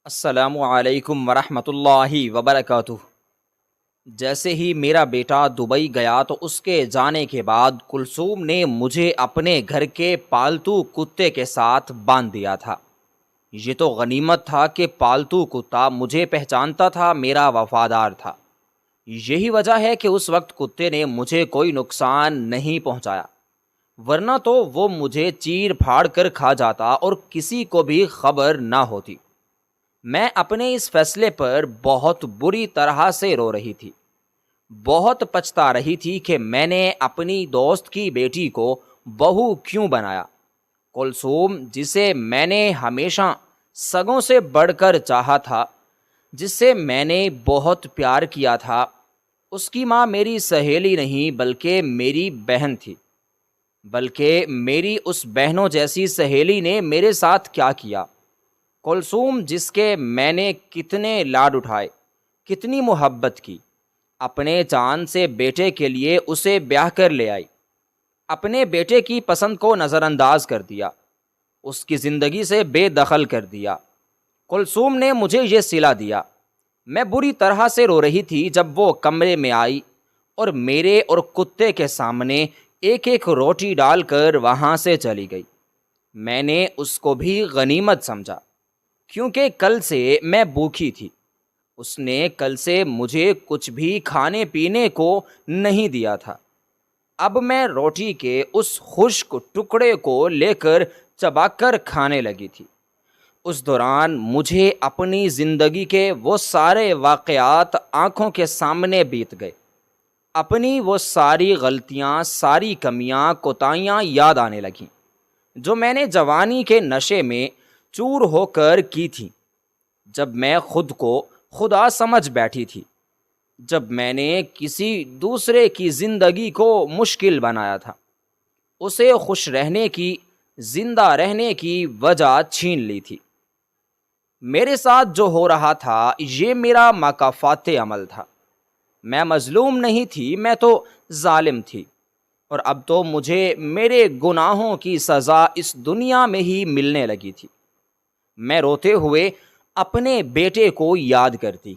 السلام علیکم ورحمۃ اللہ وبرکاتہ۔ جیسے ہی میرا بیٹا دبئی گیا تو اس کے جانے کے بعد کلثوم نے مجھے اپنے گھر کے پالتو کتے کے ساتھ باندھ دیا تھا۔ یہ تو غنیمت تھا کہ پالتو کتا مجھے پہچانتا تھا، میرا وفادار تھا۔ یہی وجہ ہے کہ اس وقت کتے نے مجھے کوئی نقصان نہیں پہنچایا، ورنہ تو وہ مجھے چیر پھاڑ کر کھا جاتا اور کسی کو بھی خبر نہ ہوتی۔ میں اپنے اس فیصلے پر بہت بری طرح سے رو رہی تھی، بہت پچھتا رہی تھی کہ میں نے اپنی دوست کی بیٹی کو بہو کیوں بنایا۔ کلثوم، جسے میں نے ہمیشہ سگوں سے بڑھ کر چاہا تھا، جس سے میں نے بہت پیار کیا تھا، اس کی ماں میری سہیلی نہیں بلکہ میری بہن تھی۔ بلکہ میری اس بہنوں جیسی سہیلی نے میرے ساتھ کیا کیا۔ کلثوم، جس کے میں نے کتنے لاڈ اٹھائے، کتنی محبت کی، اپنے چاند سے بیٹے کے لیے اسے بیاہ کر لے آئی، اپنے بیٹے کی پسند کو نظر انداز کر دیا، اس کی زندگی سے بے دخل کر دیا۔ کلثوم نے مجھے یہ صلہ دیا۔ میں بری طرح سے رو رہی تھی جب وہ کمرے میں آئی اور میرے اور کتے کے سامنے ایک ایک روٹی ڈال کر وہاں سے چلی گئی۔ میں نے اس کو بھی غنیمت سمجھا، کیونکہ کل سے میں بھوکی تھی۔ اس نے کل سے مجھے کچھ بھی کھانے پینے کو نہیں دیا تھا۔ اب میں روٹی کے اس خشک ٹکڑے کو لے کر چبا کر کھانے لگی تھی۔ اس دوران مجھے اپنی زندگی کے وہ سارے واقعات آنکھوں کے سامنے بیت گئے، اپنی وہ ساری غلطیاں، ساری کمیاں، کوتاہیاں یاد آنے لگیں جو میں نے جوانی کے نشے میں چور ہو کر کی تھی، جب میں خود کو خدا سمجھ بیٹھی تھی، جب میں نے کسی دوسرے کی زندگی کو مشکل بنایا تھا، اسے خوش رہنے کی، زندہ رہنے کی وجہ چھین لی تھی۔ میرے ساتھ جو ہو رہا تھا یہ میرا مکافات عمل تھا۔ میں مظلوم نہیں تھی، میں تو ظالم تھی، اور اب تو مجھے میرے گناہوں کی سزا اس دنیا میں ہی ملنے لگی تھی۔ میں روتے ہوئے اپنے بیٹے کو یاد کرتی۔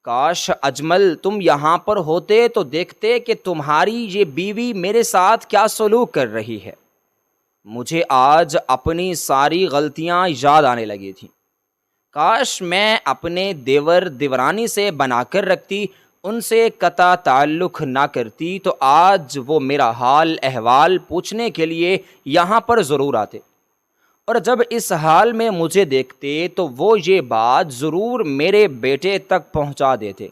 کاش اجمل تم یہاں پر ہوتے تو دیکھتے کہ تمہاری یہ بیوی میرے ساتھ کیا سلوک کر رہی ہے۔ مجھے آج اپنی ساری غلطیاں یاد آنے لگی تھیں۔ کاش میں اپنے دیور دیورانی سے بنا کر رکھتی، ان سے قطع تعلق نہ کرتی، تو آج وہ میرا حال احوال پوچھنے کے لیے یہاں پر ضرور آتے، اور جب اس حال میں مجھے دیکھتے تو وہ یہ بات ضرور میرے بیٹے تک پہنچا دیتے۔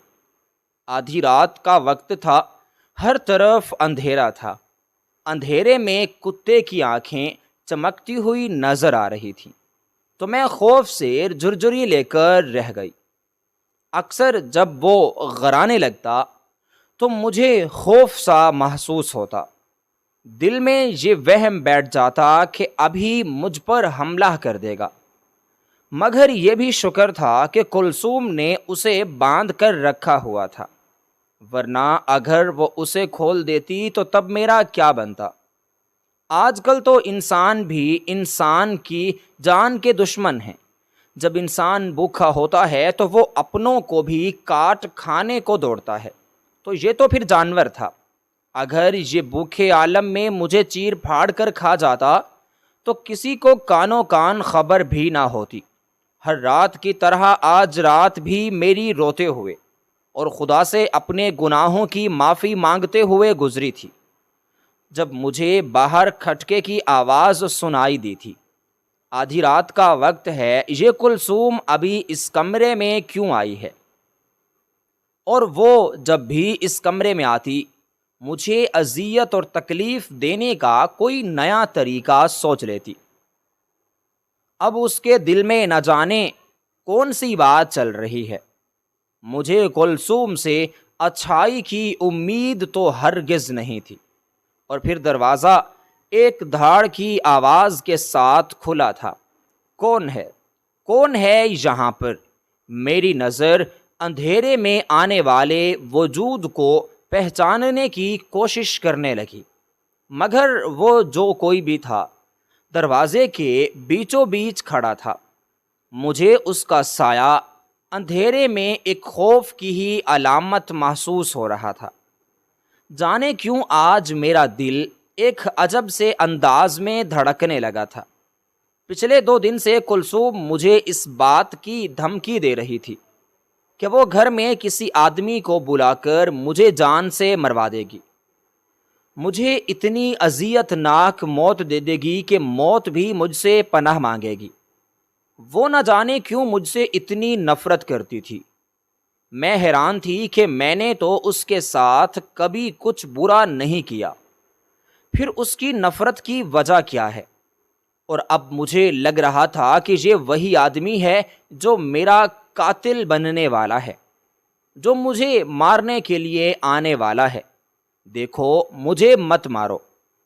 آدھی رات کا وقت تھا، ہر طرف اندھیرا تھا۔ اندھیرے میں کتے کی آنکھیں چمکتی ہوئی نظر آ رہی تھیں، تو میں خوف سے جھرجھری لے کر رہ گئی۔ اکثر جب وہ غرانے لگتا تو مجھے خوف سا محسوس ہوتا، دل میں یہ وہم بیٹھ جاتا کہ ابھی مجھ پر حملہ کر دے گا، مگر یہ بھی شکر تھا کہ کلثوم نے اسے باندھ کر رکھا ہوا تھا، ورنہ اگر وہ اسے کھول دیتی تو تب میرا کیا بنتا۔ آج کل تو انسان بھی انسان کی جان کے دشمن ہیں۔ جب انسان بھوکا ہوتا ہے تو وہ اپنوں کو بھی کاٹ کھانے کو دوڑتا ہے، تو یہ تو پھر جانور تھا۔ اگر یہ بھوکے عالم میں مجھے چیر پھاڑ کر کھا جاتا تو کسی کو کانوں کان خبر بھی نہ ہوتی۔ ہر رات کی طرح آج رات بھی میری روتے ہوئے اور خدا سے اپنے گناہوں کی معافی مانگتے ہوئے گزری تھی، جب مجھے باہر کھٹکے کی آواز سنائی دی تھی۔ آدھی رات کا وقت ہے، یہ کلثوم ابھی اس کمرے میں کیوں آئی ہے؟ اور وہ جب بھی اس کمرے میں آتی مجھے اذیت اور تکلیف دینے کا کوئی نیا طریقہ سوچ لیتی۔ اب اس کے دل میں نہ جانے کون سی بات چل رہی ہے۔ مجھے کلثوم سے اچھائی کی امید تو ہرگز نہیں تھی، اور پھر دروازہ ایک دھاڑ کی آواز کے ساتھ کھلا تھا۔ کون ہے؟ کون ہے یہاں پر؟ میری نظر اندھیرے میں آنے والے وجود کو پہچاننے کی کوشش کرنے لگی، مگر وہ جو کوئی بھی تھا دروازے کے بیچوں بیچ کھڑا تھا۔ مجھے اس کا سایہ اندھیرے میں ایک خوف کی ہی علامت محسوس ہو رہا تھا۔ جانے کیوں آج میرا دل ایک عجب سے انداز میں دھڑکنے لگا تھا۔ پچھلے 2 دن سے کلثوم مجھے اس بات کی دھمکی دے رہی تھی کہ وہ گھر میں کسی آدمی کو بلا کر مجھے جان سے مروا دے گی، مجھے اتنی اذیت ناک موت دے دے گی کہ موت بھی مجھ سے پناہ مانگے گی۔ وہ نہ جانے کیوں مجھ سے اتنی نفرت کرتی تھی۔ میں حیران تھی کہ میں نے تو اس کے ساتھ کبھی کچھ برا نہیں کیا، پھر اس کی نفرت کی وجہ کیا ہے؟ اور اب مجھے لگ رہا تھا کہ یہ وہی آدمی ہے جو میرا قاتل بننے والا ہے، جو مجھے مارنے کے لیے آنے والا ہے۔ دیکھو، مجھے مت مارو،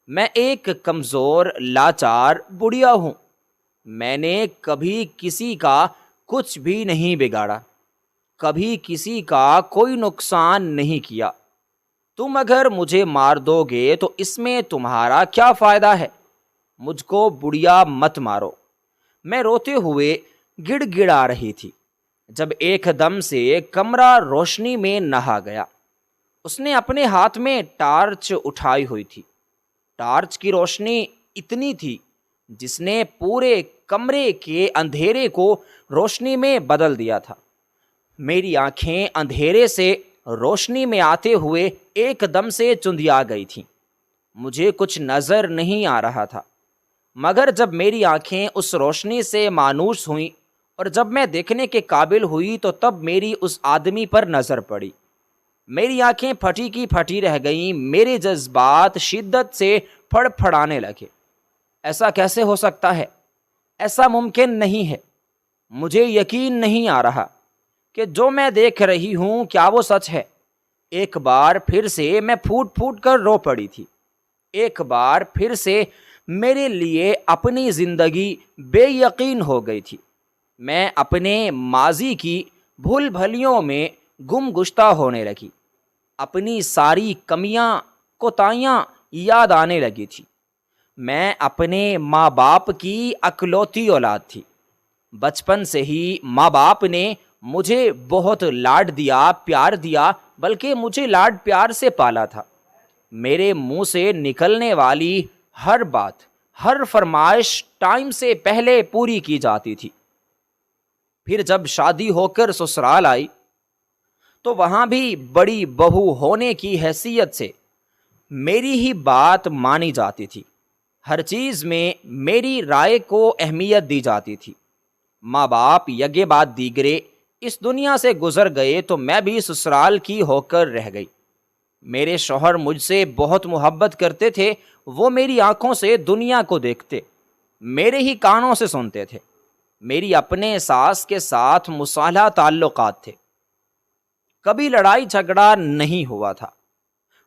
میں ایک کمزور لاچار بڑھیا ہوں، میں نے کبھی کسی کا کچھ بھی نہیں بگاڑا، کبھی کسی کا کوئی نقصان نہیں کیا۔ تم اگر مجھے مار دو گے تو اس میں تمہارا کیا فائدہ ہے؟ مجھ کو بڑھیا مت مارو۔ میں روتے ہوئے گڑ گڑا رہی تھی جب ایک دم سے کمرہ روشنی میں نہا گیا۔ اس نے اپنے ہاتھ میں ٹارچ اٹھائی ہوئی تھی۔ ٹارچ کی روشنی اتنی تھی جس نے پورے کمرے کے اندھیرے کو روشنی میں بدل دیا تھا۔ میری آنکھیں اندھیرے سے روشنی میں آتے ہوئے ایک دم سے چندیا گئی تھیں۔ مجھے کچھ نظر نہیں آ رہا تھا، مگر جب میری آنکھیں اس روشنی سے مانوس ہوئیں اور جب میں دیکھنے کے قابل ہوئی تو تب میری اس آدمی پر نظر پڑی۔ میری آنکھیں پھٹی کی پھٹی رہ گئیں، میرے جذبات شدت سے پھڑ پھڑانے لگے۔ ایسا کیسے ہو سکتا ہے؟ ایسا ممکن نہیں ہے۔ مجھے یقین نہیں آ رہا کہ جو میں دیکھ رہی ہوں کیا وہ سچ ہے۔ ایک بار پھر سے میں پھوٹ پھوٹ کر رو پڑی تھی۔ ایک بار پھر سے میرے لیے اپنی زندگی بے یقین ہو گئی تھی۔ میں اپنے ماضی کی بھول بھلیوں میں گم گشتہ ہونے لگی۔ اپنی ساری کمیاں کوتاہیاں یاد آنے لگی تھی۔ میں اپنے ماں باپ کی اکلوتی اولاد تھی۔ بچپن سے ہی ماں باپ نے مجھے بہت لاڈ دیا، پیار دیا، بلکہ مجھے لاڈ پیار سے پالا تھا۔ میرے منہ سے نکلنے والی ہر بات، ہر فرمائش ٹائم سے پہلے پوری کی جاتی تھی۔ پھر جب شادی ہو کر سسرال آئی تو وہاں بھی بڑی بہو ہونے کی حیثیت سے میری ہی بات مانی جاتی تھی۔ ہر چیز میں میری رائے کو اہمیت دی جاتی تھی۔ ماں باپ یگے بعد دیگرے اس دنیا سے گزر گئے تو میں بھی سسرال کی ہو کر رہ گئی۔ میرے شوہر مجھ سے بہت محبت کرتے تھے۔ وہ میری آنکھوں سے دنیا کو دیکھتے، میرے ہی کانوں سے سنتے تھے۔ میری اپنے ساس کے ساتھ مصالحہ تعلقات تھے، کبھی لڑائی جھگڑا نہیں ہوا تھا۔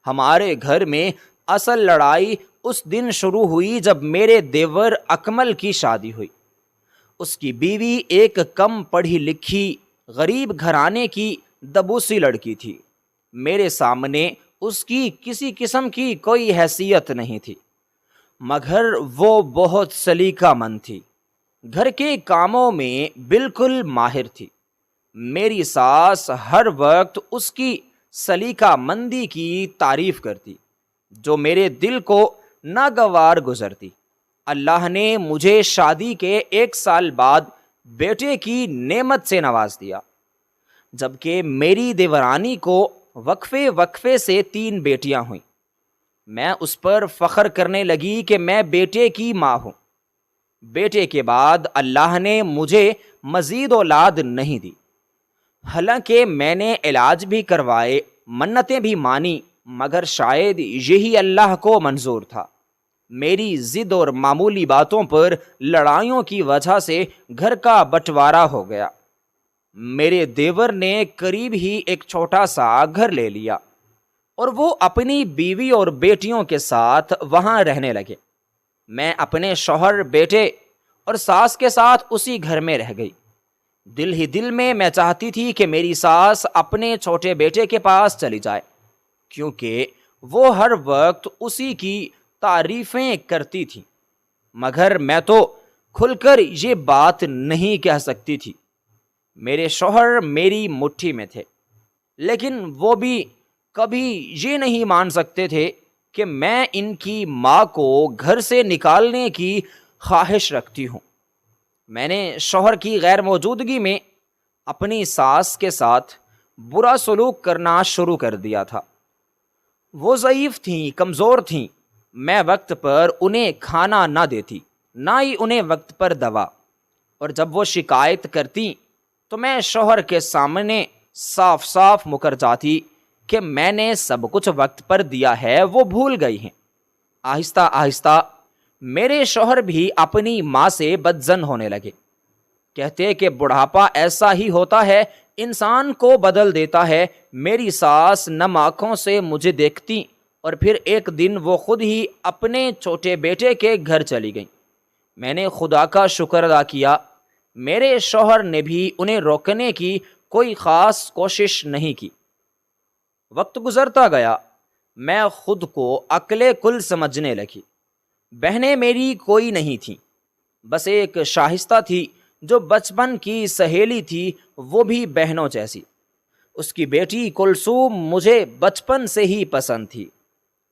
ہمارے گھر میں اصل لڑائی اس دن شروع ہوئی جب میرے دیور اکمل کی شادی ہوئی۔ اس کی بیوی ایک کم پڑھی لکھی غریب گھرانے کی دبوسی لڑکی تھی۔ میرے سامنے اس کی کسی قسم کی کوئی حیثیت نہیں تھی، مگر وہ بہت سلیقہ مند تھی، گھر کے کاموں میں بالکل ماہر تھی۔ میری ساس ہر وقت اس کی سلیقہ مندی کی تعریف کرتی، جو میرے دل کو ناگوار گزرتی۔ اللہ نے مجھے شادی کے 1 سال بعد بیٹے کی نعمت سے نواز دیا، جبکہ میری دیورانی کو وقفے وقفے سے 3 بیٹیاں ہوئیں۔ میں اس پر فخر کرنے لگی کہ میں بیٹے کی ماں ہوں۔ بیٹے کے بعد اللہ نے مجھے مزید اولاد نہیں دی، حالانکہ میں نے علاج بھی کروائے، منتیں بھی مانی، مگر شاید یہی اللہ کو منظور تھا۔ میری ضد اور معمولی باتوں پر لڑائیوں کی وجہ سے گھر کا بٹوارا ہو گیا۔ میرے دیور نے قریب ہی ایک چھوٹا سا گھر لے لیا اور وہ اپنی بیوی اور بیٹیوں کے ساتھ وہاں رہنے لگے۔ میں اپنے شوہر، بیٹے اور ساس کے ساتھ اسی گھر میں رہ گئی۔ دل ہی دل میں چاہتی تھی کہ میری ساس اپنے چھوٹے بیٹے کے پاس چلی جائے، کیونکہ وہ ہر وقت اسی کی تعریفیں کرتی تھی، مگر میں تو کھل کر یہ بات نہیں کہہ سکتی تھی۔ میرے شوہر میری مٹھی میں تھے، لیکن وہ بھی کبھی یہ نہیں مان سکتے تھے کہ میں ان کی ماں کو گھر سے نکالنے کی خواہش رکھتی ہوں۔ میں نے شوہر کی غیر موجودگی میں اپنی ساس کے ساتھ برا سلوک کرنا شروع کر دیا تھا۔ وہ ضعیف تھیں، کمزور تھیں۔ میں وقت پر انہیں کھانا نہ دیتی، نہ ہی انہیں وقت پر دوا، اور جب وہ شکایت کرتی تو میں شوہر کے سامنے صاف صاف مکر جاتی کہ میں نے سب کچھ وقت پر دیا ہے، وہ بھول گئی ہیں۔ آہستہ آہستہ میرے شوہر بھی اپنی ماں سے بدظن ہونے لگے۔ کہتے کہ بڑھاپا ایسا ہی ہوتا ہے، انسان کو بدل دیتا ہے۔ میری ساس نم آنکھوں سے مجھے دیکھتی اور پھر ایک دن وہ خود ہی اپنے چھوٹے بیٹے کے گھر چلی گئیں۔ میں نے خدا کا شکر ادا کیا، میرے شوہر نے بھی انہیں روکنے کی کوئی خاص کوشش نہیں کی۔ وقت گزرتا گیا، میں خود کو عقل کل سمجھنے لگی۔ بہنیں میری کوئی نہیں تھیں، بس ایک شائستہ تھی جو بچپن کی سہیلی تھی، وہ بھی بہنوں جیسی۔ اس کی بیٹی کلثوم مجھے بچپن سے ہی پسند تھی۔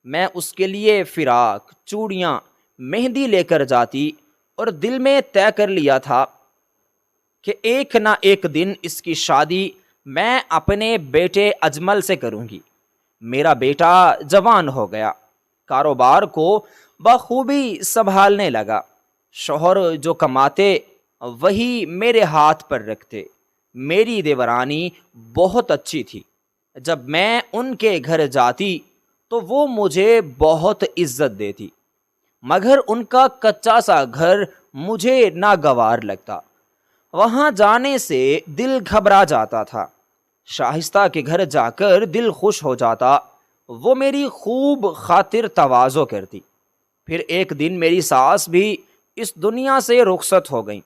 میں اس کے لیے فراق، چوڑیاں، مہندی لے کر جاتی اور دل میں طے کر لیا تھا کہ ایک نہ ایک دن اس کی شادی میں اپنے بیٹے اجمل سے کروں گی۔ میرا بیٹا جوان ہو گیا، کاروبار کو بخوبی سنبھالنے لگا۔ شوہر جو کماتے وہی میرے ہاتھ پر رکھتے۔ میری دیورانی بہت اچھی تھی۔ جب میں ان کے گھر جاتی تو وہ مجھے بہت عزت دیتی، مگر ان کا کچا سا گھر مجھے ناگوار لگتا۔ وہاں جانے سے دل گھبرا جاتا تھا۔ شائستہ کے گھر جا کر دل خوش ہو جاتا، وہ میری خوب خاطر تواضع کرتی۔ پھر ایک دن میری ساس بھی اس دنیا سے رخصت ہو گئیں۔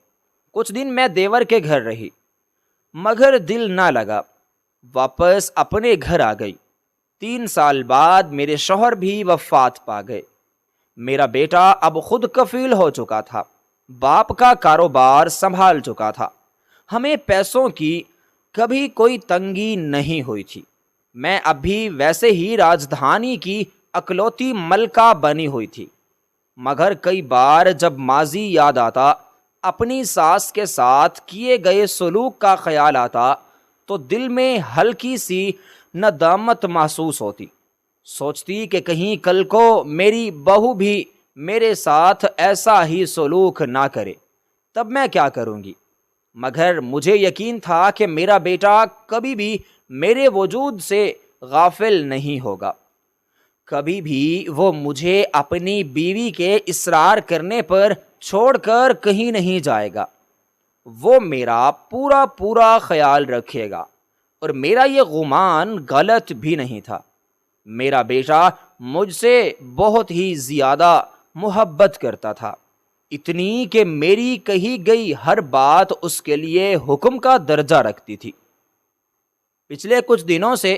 کچھ دن میں دیور کے گھر رہی، مگر دل نہ لگا، واپس اپنے گھر آ گئی۔ 3 سال بعد میرے شوہر بھی وفات پا گئے۔ میرا بیٹا اب خود کفیل ہو چکا تھا، باپ کا کاروبار سنبھال چکا تھا۔ ہمیں پیسوں کی کبھی کوئی تنگی نہیں ہوئی تھی۔ میں اب بھی ویسے ہی راجدھانی کی اکلوتی ملکہ بنی ہوئی تھی، مگر کئی بار جب ماضی یاد آتا، اپنی ساس کے ساتھ کیے گئے سلوک کا خیال آتا، تو دل میں ہلکی سی ندامت محسوس ہوتی۔ سوچتی کہ کہیں کل کو میری بہو بھی میرے ساتھ ایسا ہی سلوک نہ کرے، تب میں کیا کروں گی؟ مگر مجھے یقین تھا کہ میرا بیٹا کبھی بھی میرے وجود سے غافل نہیں ہوگا، کبھی بھی وہ مجھے اپنی بیوی کے اصرار کرنے پر چھوڑ کر کہیں نہیں جائے گا۔ وہ میرا پورا خیال رکھے گا، اور میرا یہ گمان غلط بھی نہیں تھا۔ میرا بیٹا مجھ سے بہت ہی زیادہ محبت کرتا تھا، اتنی کہ میری کہی گئی ہر بات اس کے لیے حکم کا درجہ رکھتی تھی۔ پچھلے کچھ دنوں سے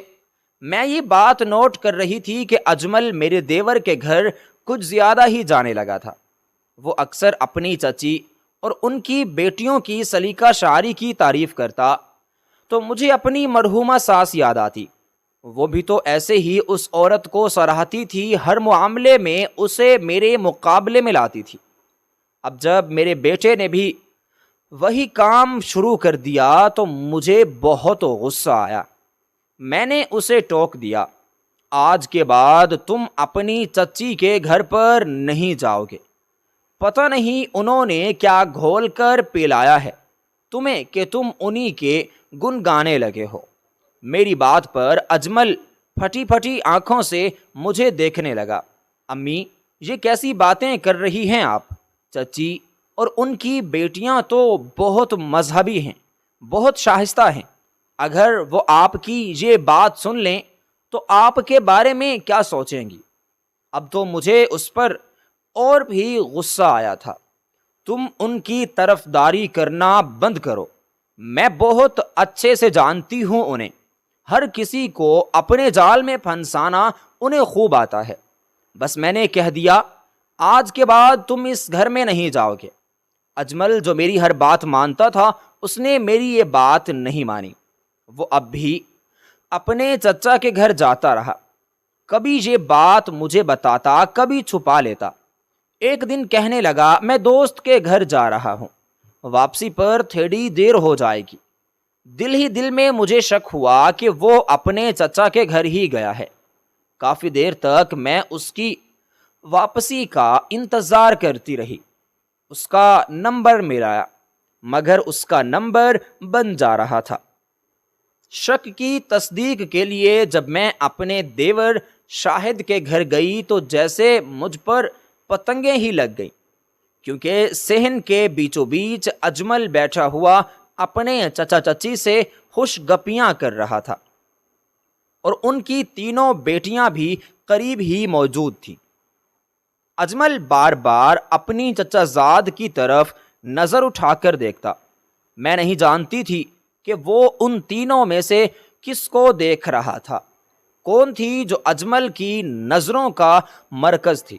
میں یہ بات نوٹ کر رہی تھی کہ اجمل میرے دیور کے گھر کچھ زیادہ ہی جانے لگا تھا۔ وہ اکثر اپنی چچی اور ان کی بیٹیوں کی سلیقہ شعری کی تعریف کرتا تو مجھے اپنی مرحومہ ساس یاد آتی۔ وہ بھی تو ایسے ہی اس عورت کو سراہتی تھی، ہر معاملے میں اسے میرے مقابلے میں لاتی تھی۔ اب جب میرے بیٹے نے بھی وہی کام شروع کر دیا تو مجھے بہت غصہ آیا۔ میں نے اسے ٹوک دیا، آج کے بعد تم اپنی چچی کے گھر پر نہیں جاؤ گے۔ پتہ نہیں انہوں نے کیا گھول کر پلایا ہے تمہیں کہ تم انہی کے گن گانے لگے ہو۔ میری بات پر اجمل پھٹی پھٹی آنکھوں سے مجھے دیکھنے لگا۔ امی، یہ کیسی باتیں کر رہی ہیں آپ؟ چچی اور ان کی بیٹیاں تو بہت مذہبی ہیں، بہت شائستہ ہیں، اگر وہ آپ کی یہ بات سن لیں تو آپ کے بارے میں کیا سوچیں گی؟ اب تو مجھے اس پر اور بھی غصہ آیا تھا۔ تم ان کی طرفداری کرنا بند کرو، میں بہت اچھے سے جانتی ہوں انہیں، ہر کسی کو اپنے جال میں پھنسانا انہیں خوب آتا ہے۔ بس میں نے کہہ دیا، آج کے بعد تم اس گھر میں نہیں جاؤ گے۔ اجمل جو میری ہر بات مانتا تھا اس نے میری یہ بات نہیں مانی۔ وہ اب بھی اپنے چچا کے گھر جاتا رہا، کبھی یہ بات مجھے بتاتا، کبھی چھپا لیتا۔ ایک دن کہنے لگا میں دوست کے گھر جا رہا ہوں، واپسی پر تھوڑی دیر ہو جائے گی۔ دل ہی دل میں مجھے شک ہوا کہ وہ اپنے چچا کے گھر ہی گیا ہے۔ کافی دیر تک میں اس کی واپسی کا انتظار کرتی رہی۔ اس کا نمبر ملایا مگر اس کا نمبر بن جا رہا تھا۔ شک کی تصدیق کے لیے جب میں اپنے دیور شاہد کے گھر گئی تو جیسے مجھ پر پتنگیں ہی لگ گئیں، کیونکہ صحن کے بیچوں بیچ اجمل بیٹھا ہوا اپنے چچا چچی سے خوش گپیاں کر رہا تھا، اور ان کی تینوں بیٹیاں بھی قریب ہی موجود تھیں۔ اجمل بار بار اپنی چچا زاد کی طرف نظر اٹھا کر دیکھتا۔ میں نہیں جانتی تھی کہ وہ ان تینوں میں سے کس کو دیکھ رہا تھا، کون تھی جو اجمل کی نظروں کا مرکز تھی۔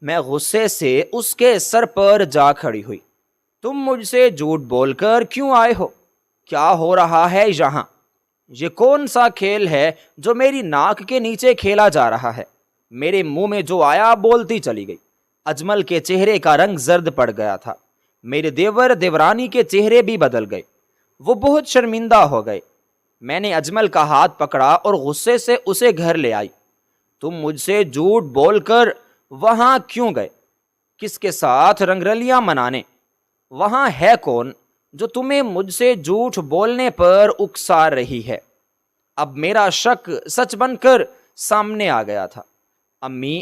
میں غصے سے اس کے سر پر جا کھڑی ہوئی۔ تم مجھ سے جھوٹ بول کر کیوں آئے ہو؟ کیا ہو رہا ہے یہاں؟ یہ کون سا کھیل ہے جو میری ناک کے نیچے کھیلا جا رہا ہے؟ میرے منہ میں جو آیا بولتی چلی گئی۔ اجمل کے چہرے کا رنگ زرد پڑ گیا تھا، میرے دیور دیورانی کے چہرے بھی بدل گئے، وہ بہت شرمندہ ہو گئے۔ میں نے اجمل کا ہاتھ پکڑا اور غصے سے اسے گھر لے آئی۔ تم مجھ سے جھوٹ بول کر وہاں کیوں گئے؟ کس کے ساتھ رنگرلیاں منانے؟ وہاں ہے کون جو تمہیں مجھ سے جھوٹ بولنے پر اکسا رہی ہے؟ اب میرا شک سچ بن کر سامنے آ گیا تھا۔ امی،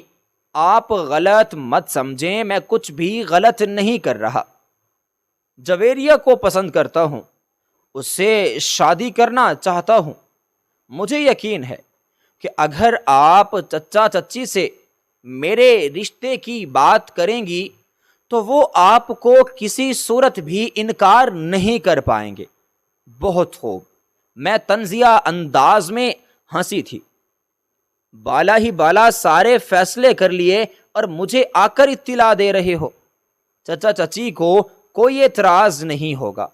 آپ غلط مت سمجھیں، میں کچھ بھی غلط نہیں کر رہا۔ جویریہ کو پسند کرتا ہوں، اس سے شادی کرنا چاہتا ہوں۔ مجھے یقین ہے کہ اگر آپ چچا چچی سے میرے رشتے کی بات کریں گی تو وہ آپ کو کسی صورت بھی انکار نہیں کر پائیں گے۔ بہت خوب، میں طنزیہ انداز میں ہنسی تھی۔ بالا ہی بالا سارے فیصلے کر لیے اور مجھے آ کر اطلاع دے رہے ہو۔ چچا چچی کو کوئی اعتراض نہیں ہوگا۔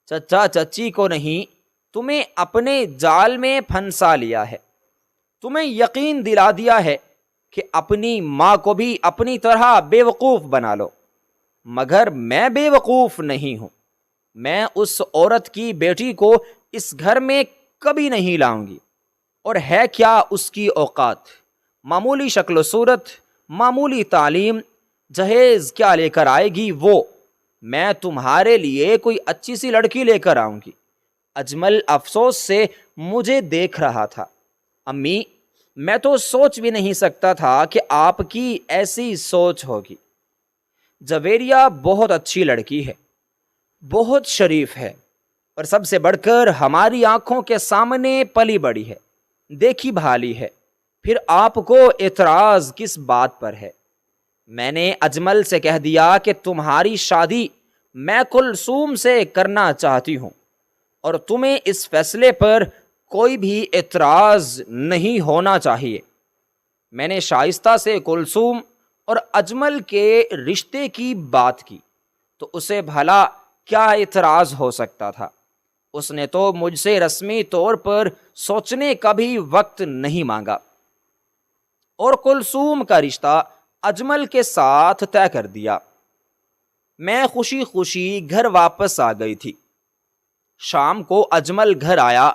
چچا چچی کو نہیں، تمہیں اپنے جال میں پھنسا لیا ہے۔ تمہیں یقین دلا دیا ہے کہ اپنی ماں کو بھی اپنی طرح بے وقوف بنا لو، مگر میں بے وقوف نہیں ہوں۔ میں اس عورت کی بیٹی کو اس گھر میں کبھی نہیں لاؤں گی، اور ہے کیا اس کی اوقات؟ معمولی شکل و صورت، معمولی تعلیم، جہیز کیا لے کر آئے گی وہ؟ میں تمہارے لیے کوئی اچھی سی لڑکی لے کر آؤں گی۔ اجمل افسوس سے مجھے دیکھ رہا تھا۔ امی، میں تو سوچ بھی نہیں سکتا تھا کہ آپ کی ایسی سوچ ہوگی۔ جویریہ بہت اچھی لڑکی ہے، بہت شریف ہے، اور سب سے بڑھ کر ہماری آنکھوں کے سامنے پلی بڑی ہے، دیکھی بھالی ہے، پھر آپ کو اعتراض کس بات پر ہے؟ میں نے اجمل سے کہہ دیا کہ تمہاری شادی میں کلثوم سے کرنا چاہتی ہوں، اور تمہیں اس فیصلے پر کوئی بھی اعتراض نہیں ہونا چاہیے۔ میں نے شائستہ سے کلثوم اور اجمل کے رشتے کی بات کی تو اسے بھلا کیا اعتراض ہو سکتا تھا؟ اس نے تو مجھ سے رسمی طور پر سوچنے کا بھی وقت نہیں مانگا، اور کلثوم کا رشتہ اجمل کے ساتھ طے کر دیا۔ میں خوشی خوشی گھر واپس آ گئی تھی۔ شام کو اجمل گھر آیا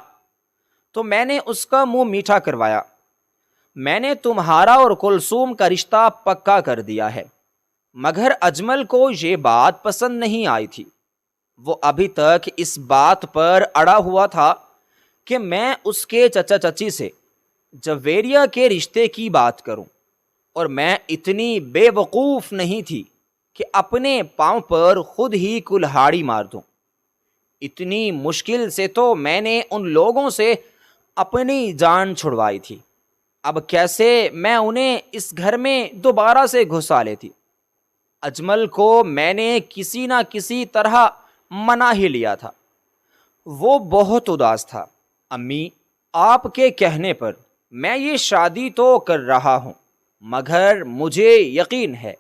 تو میں نے اس کا منہ میٹھا کروایا۔ میں نے تمہارا اور کلثوم کا رشتہ پکا کر دیا ہے، مگر اجمل کو یہ بات پسند نہیں آئی تھی۔ وہ ابھی تک اس بات پر اڑا ہوا تھا کہ میں اس کے چچا چچی سے جویریہ کے رشتے کی بات کروں، اور میں اتنی بے وقوف نہیں تھی کہ اپنے پاؤں پر خود ہی کلہاڑی مار دوں۔ اتنی مشکل سے تو میں نے ان لوگوں سے اپنی جان چھڑوائی تھی، اب کیسے میں انہیں اس گھر میں دوبارہ سے گھسا لیتی؟ اجمل کو میں نے کسی نہ کسی طرح منا ہی لیا تھا۔ وہ بہت اداس تھا۔ امی، آپ کے کہنے پر میں یہ شادی تو کر رہا ہوں، مگر مجھے یقین ہے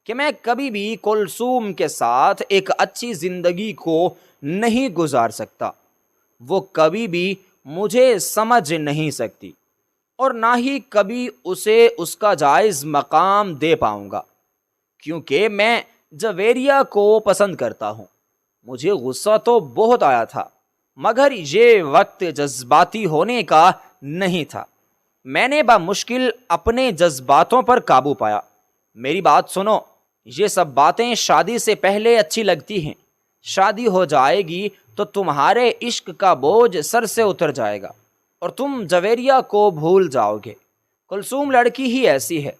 کہ میں کبھی بھی کلثوم کے ساتھ ایک اچھی زندگی کو نہیں گزار سکتا، وہ کبھی بھی مجھے سمجھ نہیں سکتی اور نہ ہی کبھی اسے اس کا جائز مقام دے پاؤں گا، کیونکہ میں جویریہ کو پسند کرتا ہوں۔ مجھے غصہ تو بہت آیا تھا، مگر یہ وقت جذباتی ہونے کا نہیں تھا۔ میں نے بمشکل اپنے جذباتوں پر قابو پایا۔ میری بات سنو، یہ سب باتیں شادی سے پہلے اچھی لگتی ہیں، شادی ہو جائے گی تو تمہارے عشق کا بوجھ سر سے اتر جائے گا اور تم جویریہ کو بھول جاؤ گے۔ کلثوم لڑکی ہی ایسی ہے،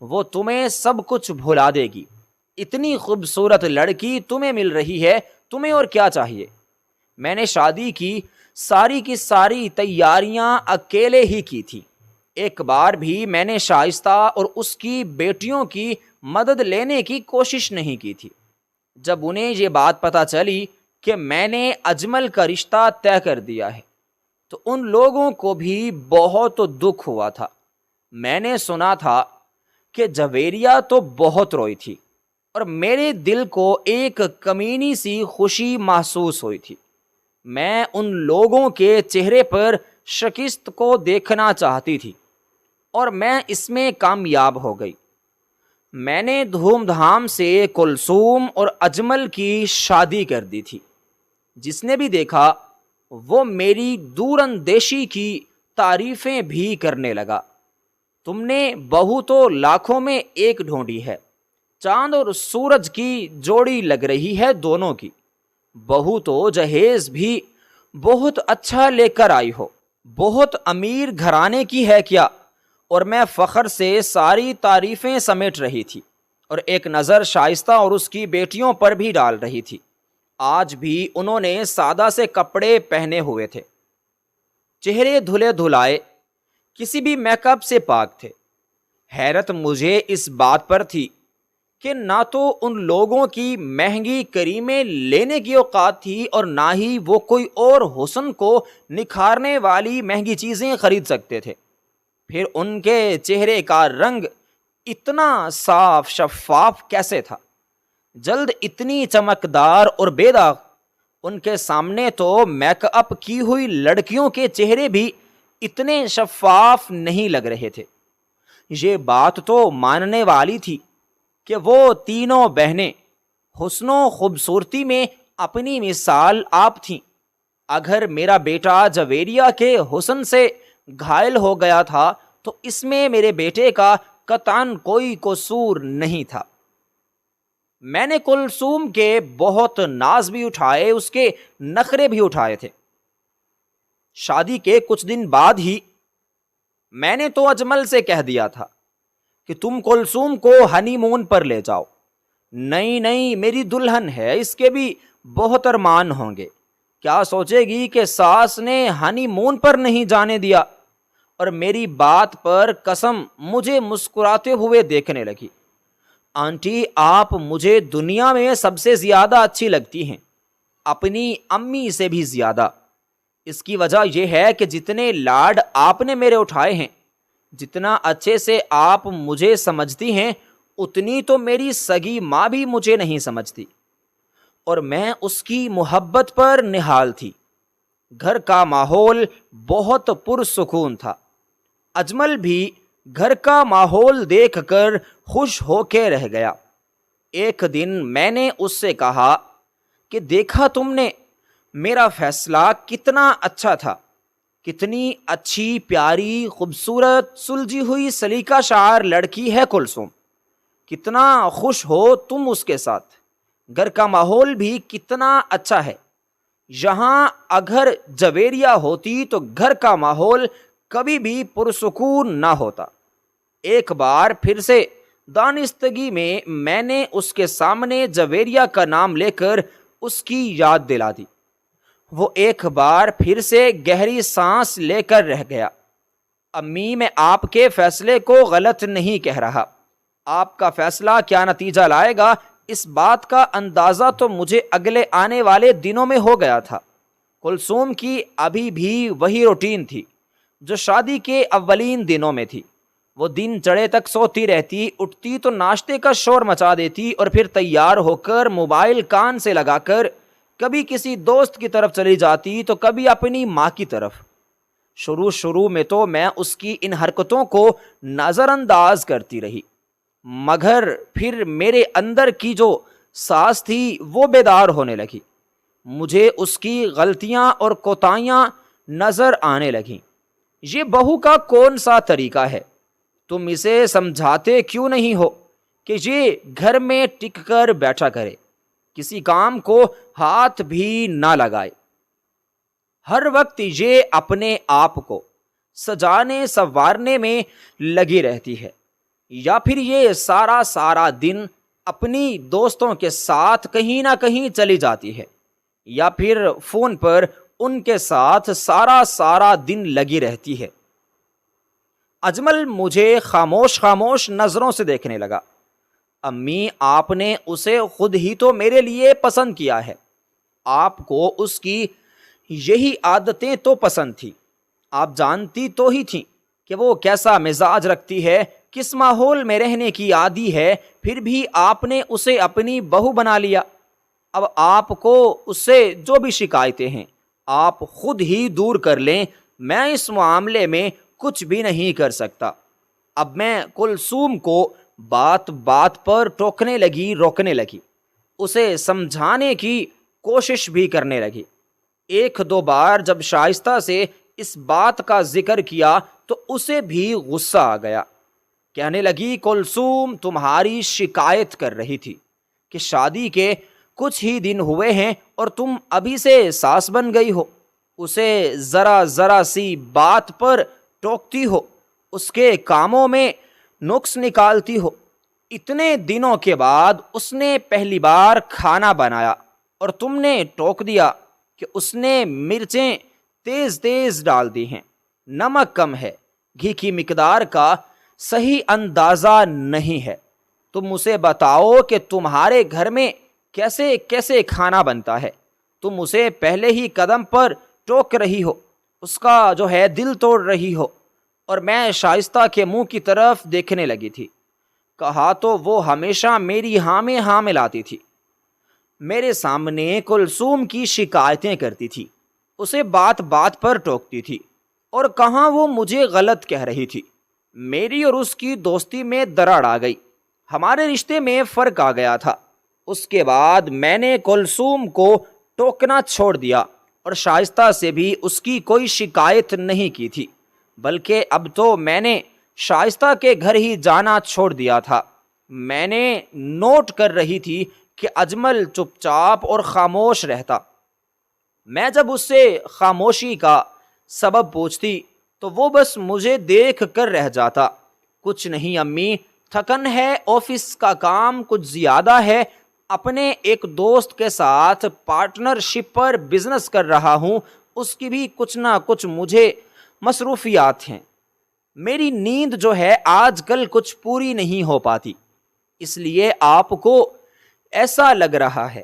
وہ تمہیں سب کچھ بھلا دے گی۔ اتنی خوبصورت لڑکی تمہیں مل رہی ہے، تمہیں اور کیا چاہیے؟ میں نے شادی کی ساری تیاریاں اکیلے ہی کی تھی۔ ایک بار بھی میں نے شائستہ اور اس کی بیٹیوں کی مدد لینے کی کوشش نہیں کی تھی۔ جب انہیں یہ بات پتہ چلی کہ میں نے اجمل کا رشتہ طے کر دیا ہے تو ان لوگوں کو بھی بہت دکھ ہوا تھا۔ میں نے سنا تھا کہ جویریہ تو بہت روئی تھی اور میرے دل کو ایک کمینی سی خوشی محسوس ہوئی تھی۔ میں ان لوگوں کے چہرے پر شکست کو دیکھنا چاہتی تھی اور میں اس میں کامیاب ہو گئی۔ میں نے دھوم دھام سے کلثوم اور اجمل کی شادی کر دی تھی۔ جس نے بھی دیکھا وہ میری دور اندیشی کی تعریفیں بھی کرنے لگا۔ تم نے بہو تو لاکھوں میں ایک ڈھونڈی ہے، چاند اور سورج کی جوڑی لگ رہی ہے دونوں کی۔ بہو تو جہیز بھی بہت اچھا لے کر آئی ہو، بہت امیر گھرانے کی ہے کیا؟ اور میں فخر سے ساری تعریفیں سمیٹ رہی تھی اور ایک نظر شائستہ اور اس کی بیٹیوں پر بھی ڈال رہی تھی۔ آج بھی انہوں نے سادہ سے کپڑے پہنے ہوئے تھے، چہرے دھلے دھلائے، کسی بھی میک اپ سے پاک تھے۔ حیرت مجھے اس بات پر تھی کہ نہ تو ان لوگوں کی مہنگی کریمیں لینے کی اوقات تھی اور نہ ہی وہ کوئی اور حسن کو نکھارنے والی مہنگی چیزیں خرید سکتے تھے۔ پھر ان کے چہرے کا رنگ اتنا صاف شفاف کیسے تھا؟ جلد اتنی چمکدار اور بے داغ۔ ان کے سامنے تو میک اپ کی ہوئی لڑکیوں کے چہرے بھی اتنے شفاف نہیں لگ رہے تھے۔ یہ بات تو ماننے والی تھی کہ وہ تینوں بہنیں حسن و خوبصورتی میں اپنی مثال آپ تھیں۔ اگر میرا بیٹا جویریہ کے حسن سے گھائل ہو گیا تھا تو اس میں میرے بیٹے کا قطعاً کوئی قصور نہیں تھا۔ میں نے کلثوم کے بہت ناز بھی اٹھائے، اس کے نخرے بھی اٹھائے تھے۔ شادی کے کچھ دن بعد ہی میں نے تو اجمل سے کہہ دیا تھا کہ تم کلثوم کو ہنی مون پر لے جاؤ۔ نہیں میری دلہن ہے، اس کے بھی بہت ارمان ہوں گے، کیا سوچے گی کہ ساس نے ہنی مون پر نہیں جانے دیا؟ اور میری بات پر قسم مجھے مسکراتے ہوئے دیکھنے لگی۔ آنٹی، آپ مجھے دنیا میں سب سے زیادہ اچھی لگتی ہیں، اپنی امی سے بھی زیادہ۔ اس کی وجہ یہ ہے کہ جتنے لاڈ آپ نے میرے اٹھائے ہیں، جتنا اچھے سے آپ مجھے سمجھتی ہیں، اتنی تو میری سگی ماں بھی مجھے نہیں سمجھتی، اور میں اس کی محبت پر نہال تھی۔ گھر کا ماحول بہت پرسکون تھا۔ اجمل بھی گھر کا ماحول دیکھ کر خوش ہو کے رہ گیا۔ ایک دن میں نے اس سے کہا کہ دیکھا تم نے میرا فیصلہ کتنا اچھا تھا، کتنی اچھی پیاری خوبصورت سلجھی ہوئی سلیقہ شعر لڑکی ہے کلثوم، کتنا خوش ہو تم اس کے ساتھ۔ گھر کا ماحول بھی کتنا اچھا ہے۔ یہاں اگر جویریہ ہوتی تو گھر کا ماحول کبھی بھی پرسکون نہ ہوتا۔ ایک بار پھر سے دانستگی میں نے اس کے سامنے جویریہ کا نام لے کر اس کی یاد دلا دی۔ وہ ایک بار پھر سے گہری سانس لے کر رہ گیا۔ امی، میں آپ کے فیصلے کو غلط نہیں کہہ رہا۔ آپ کا فیصلہ کیا نتیجہ لائے گا، اس بات کا اندازہ تو مجھے اگلے آنے والے دنوں میں ہو گیا تھا۔ کلثوم کی ابھی بھی وہی روٹین تھی جو شادی کے اولین دنوں میں تھی۔ وہ دن چڑھے تک سوتی رہتی، اٹھتی تو ناشتے کا شور مچا دیتی اور پھر تیار ہو کر موبائل کان سے لگا کر کبھی کسی دوست کی طرف چلی جاتی تو کبھی اپنی ماں کی طرف۔ شروع میں تو میں اس کی ان حرکتوں کو نظر انداز کرتی رہی، مگر پھر میرے اندر کی جو ساز تھی وہ بیدار ہونے لگی۔ مجھے اس کی غلطیاں اور کوتاہیاں نظر آنے لگیں۔ یہ بہو کا کون سا طریقہ ہے؟ تم اسے سمجھاتے کیوں نہیں ہو کہ یہ گھر میں ٹک کر بیٹھا کرے، کسی کام کو ہاتھ بھی نہ لگائے؟ ہر وقت یہ اپنے آپ کو سجانے سنوارنے میں لگی رہتی ہے، یا پھر یہ سارا دن اپنی دوستوں کے ساتھ کہیں نہ کہیں چلی جاتی ہے، یا پھر فون پر ان کے ساتھ سارا دن لگی رہتی ہے۔ اجمل مجھے خاموش نظروں سے دیکھنے لگا۔ امی، آپ نے اسے خود ہی تو میرے لیے پسند کیا ہے، آپ کو اس کی یہی عادتیں تو پسند تھی، آپ جانتی تو ہی تھیں کہ وہ کیسا مزاج رکھتی ہے، کس ماحول میں رہنے کی عادی ہے، پھر بھی آپ نے اسے اپنی بہو بنا لیا۔ اب آپ کو اس سے جو بھی شکایتیں ہیں آپ خود ہی دور کر لیں، میں اس معاملے میں کچھ بھی نہیں کر سکتا۔ اب میں کلثوم کو بات پر روکنے لگی، اسے سمجھانے کی کوشش بھی کرنے لگی۔ ایک دو بار جب شائستہ سے اس بات کا ذکر کیا تو اسے بھی غصہ آ گیا۔ کہنے لگی، کلثوم تمہاری شکایت کر رہی تھی کہ شادی کے کچھ ہی دن ہوئے ہیں اور تم ابھی سے ساس بن گئی ہو، اسے ذرا سی بات پر ٹوکتی ہو، اس کے کاموں میں نقص نکالتی ہو۔ اتنے دنوں کے بعد اس نے پہلی بار کھانا بنایا اور تم نے ٹوک دیا کہ اس نے مرچیں تیز ڈال دی ہیں، نمک کم ہے، گھی کی مقدار کا صحیح اندازہ نہیں ہے۔ تم اسے بتاؤ کہ تمہارے گھر میں کیسے کھانا بنتا ہے، تم اسے پہلے ہی قدم پر ٹوک رہی ہو، اس کا جو ہے دل توڑ رہی ہو۔ اور میں شائستہ کے منہ کی طرف دیکھنے لگی تھی۔ کہا تو وہ ہمیشہ میری ہاں میں ہاں ملاتی تھی، میرے سامنے کلثوم کی شکایتیں کرتی تھی، اسے بات پر ٹوکتی تھی، اور کہاں وہ مجھے غلط کہہ رہی تھی۔ میری اور اس کی دوستی میں دراڑ آ گئی، ہمارے رشتے میں فرق آ گیا تھا۔ اس کے بعد میں نے کلثوم کو ٹوکنا چھوڑ دیا اور شائستہ سے بھی اس کی کوئی شکایت نہیں کی تھی، بلکہ اب تو میں نے شائستہ کے گھر ہی جانا چھوڑ دیا تھا۔ میں نے نوٹ کر رہی تھی کہ اجمل چپ چاپ اور خاموش رہتا۔ میں جب اس سے خاموشی کا سبب پوچھتی تو وہ بس مجھے دیکھ کر رہ جاتا۔ کچھ نہیں امی، تھکن ہے، آفس کا کام کچھ زیادہ ہے، اپنے ایک دوست کے ساتھ پارٹنرشپ پر بزنس کر رہا ہوں، اس کی بھی کچھ نہ کچھ مجھے مصروفیات ہیں۔ میری نیند جو ہے آج کل کچھ پوری نہیں ہو پاتی، اس لیے آپ کو ایسا لگ رہا ہے۔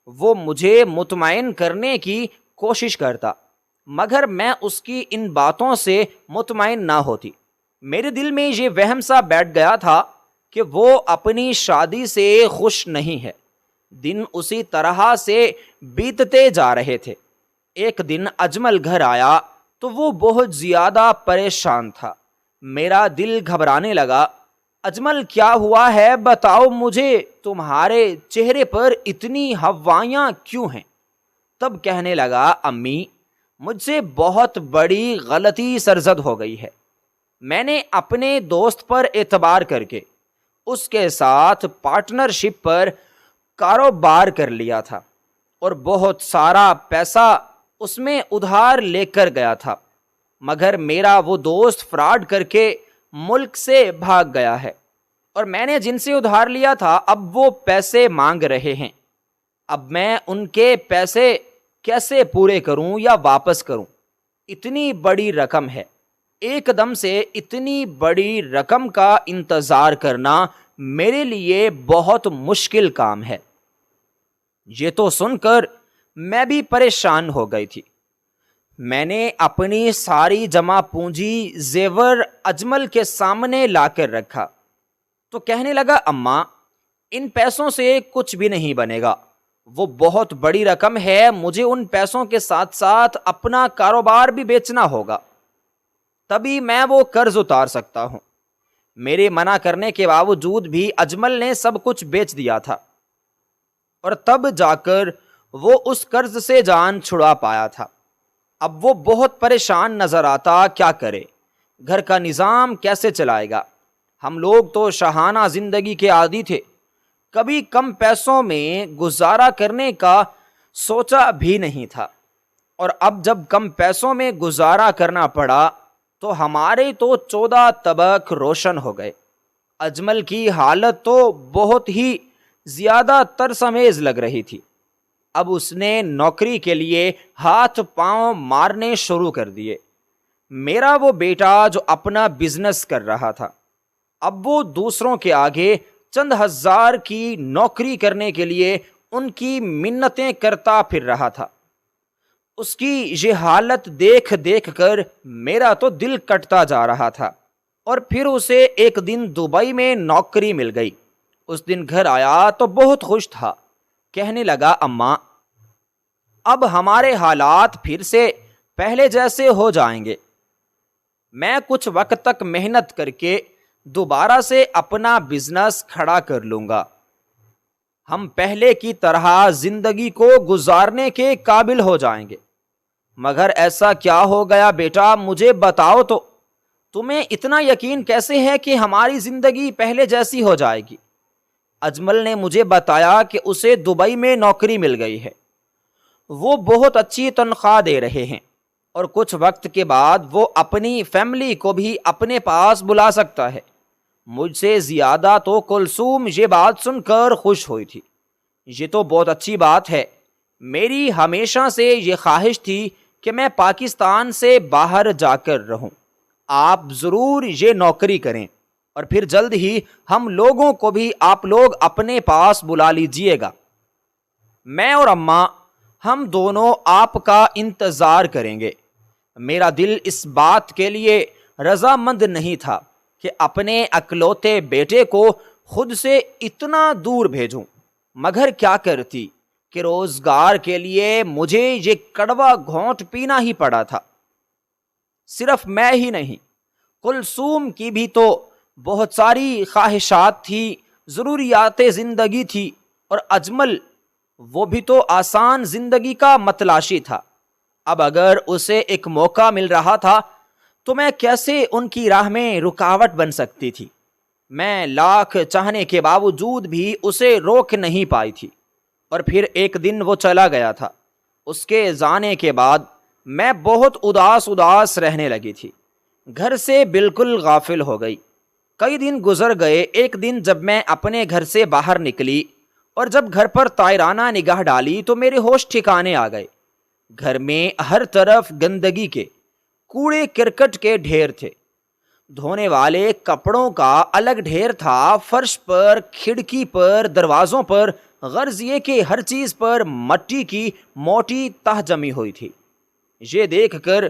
وہ مجھے مطمئن کرنے کی کوشش کرتا، مگر میں اس کی ان باتوں سے مطمئن نہ ہوتی۔ میرے دل میں یہ وہم سا بیٹھ گیا تھا کہ وہ اپنی شادی سے خوش نہیں ہے۔ دن اسی طرح سے بیتتے جا رہے تھے۔ ایک دن اجمل گھر آیا تو وہ بہت زیادہ پریشان تھا۔ میرا دل گھبرانے لگا۔ اجمل، کیا ہوا ہے؟ بتاؤ مجھے، تمہارے چہرے پر اتنی ہوائیاں کیوں ہیں؟ تب کہنے لگا، امی، مجھ سے بہت بڑی غلطی سرزد ہو گئی ہے۔ میں نے اپنے دوست پر اعتبار کر کے اس کے ساتھ پارٹنرشپ پر کاروبار کر لیا تھا اور بہت سارا پیسہ اس میں ادھار لے کر گیا تھا، مگر میرا وہ دوست فراڈ کر کے ملک سے بھاگ گیا ہے، اور میں نے جن سے ادھار لیا تھا اب وہ پیسے مانگ رہے ہیں۔ اب میں ان کے پیسے کیسے پورے کروں یا واپس کروں؟ اتنی بڑی رقم ہے، ایک دم سے اتنی بڑی رقم کا انتظار کرنا میرے لیے بہت مشکل کام ہے۔ یہ تو سن کر میں بھی پریشان ہو گئی تھی۔ میں نے اپنی ساری جمع پونجی زیور اجمل کے سامنے لا کر رکھا تو کہنے لگا اماں ان پیسوں سے کچھ بھی نہیں بنے گا، وہ بہت بڑی رقم ہے، مجھے ان پیسوں کے ساتھ ساتھ اپنا کاروبار بھی بیچنا ہوگا، تبھی میں وہ قرض اتار سکتا ہوں۔ میرے منع کرنے کے باوجود بھی اجمل نے سب کچھ بیچ دیا تھا، اور تب جا کر وہ اس قرض سے جان چھڑا پایا تھا۔ اب وہ بہت پریشان نظر آتا، کیا کرے، گھر کا نظام کیسے چلائے گا؟ ہم لوگ تو شاہانہ زندگی کے عادی تھے، کبھی کم پیسوں میں گزارا کرنے کا سوچا بھی نہیں تھا، اور اب جب کم پیسوں میں گزارا کرنا پڑا تو ہمارے تو 14 طبق روشن ہو گئے۔ اجمل کی حالت تو بہت ہی زیادہ ترسمیز لگ رہی تھی۔ اب اس نے نوکری کے لیے ہاتھ پاؤں مارنے شروع کر دیے۔ میرا وہ بیٹا جو اپنا بزنس کر رہا تھا، اب وہ دوسروں کے آگے چند ہزار کی نوکری کرنے کے لیے ان کی منتیں کرتا پھر رہا تھا۔ اس کی یہ حالت دیکھ دیکھ کر میرا تو دل کٹتا جا رہا تھا۔ اور پھر اسے ایک دن دبئی میں نوکری مل گئی۔ اس دن گھر آیا تو بہت خوش تھا، کہنے لگا اماں اب ہمارے حالات پھر سے پہلے جیسے ہو جائیں گے، میں کچھ وقت تک محنت کر کے دوبارہ سے اپنا بزنس کھڑا کر لوں گا، ہم پہلے کی طرح زندگی کو گزارنے کے قابل ہو جائیں گے۔ مگر ایسا کیا ہو گیا بیٹا، مجھے بتاؤ تو، تمہیں اتنا یقین کیسے ہے کہ ہماری زندگی پہلے جیسی ہو جائے گی؟ اجمل نے مجھے بتایا کہ اسے دبئی میں نوکری مل گئی ہے، وہ بہت اچھی تنخواہ دے رہے ہیں، اور کچھ وقت کے بعد وہ اپنی فیملی کو بھی اپنے پاس بلا سکتا ہے۔ مجھ سے زیادہ تو کلثوم یہ بات سن کر خوش ہوئی تھی۔ یہ تو بہت اچھی بات ہے، میری ہمیشہ سے یہ خواہش تھی کہ میں پاکستان سے باہر جا کر رہوں، آپ ضرور یہ نوکری کریں، اور پھر جلد ہی ہم لوگوں کو بھی آپ لوگ اپنے پاس بلا لیجئے گا۔ میں اور اماں ہم دونوں آپ کا انتظار کریں گے۔ میرا دل اس بات کے لیے رضامند نہیں تھا کہ اپنے اکلوتے بیٹے کو خود سے اتنا دور بھیجوں، مگر کیا کرتی کہ روزگار کے لیے مجھے یہ کڑوا گھونٹ پینا ہی پڑا تھا۔ صرف میں ہی نہیں، کلثوم کی بھی تو بہت ساری خواہشات تھی، ضروریات زندگی تھی، اور اجمل وہ بھی تو آسان زندگی کا متلاشی تھا۔ اب اگر اسے ایک موقع مل رہا تھا تو میں کیسے ان کی راہ میں رکاوٹ بن سکتی تھی؟ میں لاکھ چاہنے کے باوجود بھی اسے روک نہیں پائی تھی۔ اور پھر ایک دن وہ چلا گیا تھا۔ اس کے جانے کے بعد میں بہت اداس رہنے لگی تھی، گھر سے بالکل غافل ہو گئی۔ کئی دن گزر گئے۔ ایک دن جب میں اپنے گھر سے باہر نکلی اور جب گھر پر طائرانہ نگاہ ڈالی تو میرے ہوش ٹھکانے آ گئے۔ گھر میں ہر طرف گندگی کے کوڑے کرکٹ کے ڈھیر تھے، دھونے والے کپڑوں کا الگ ڈھیر تھا، فرش پر، کھڑکی پر، دروازوں پر، غرض یہ کہ ہر چیز پر مٹی کی موٹی تہ جمی ہوئی تھی۔ یہ دیکھ کر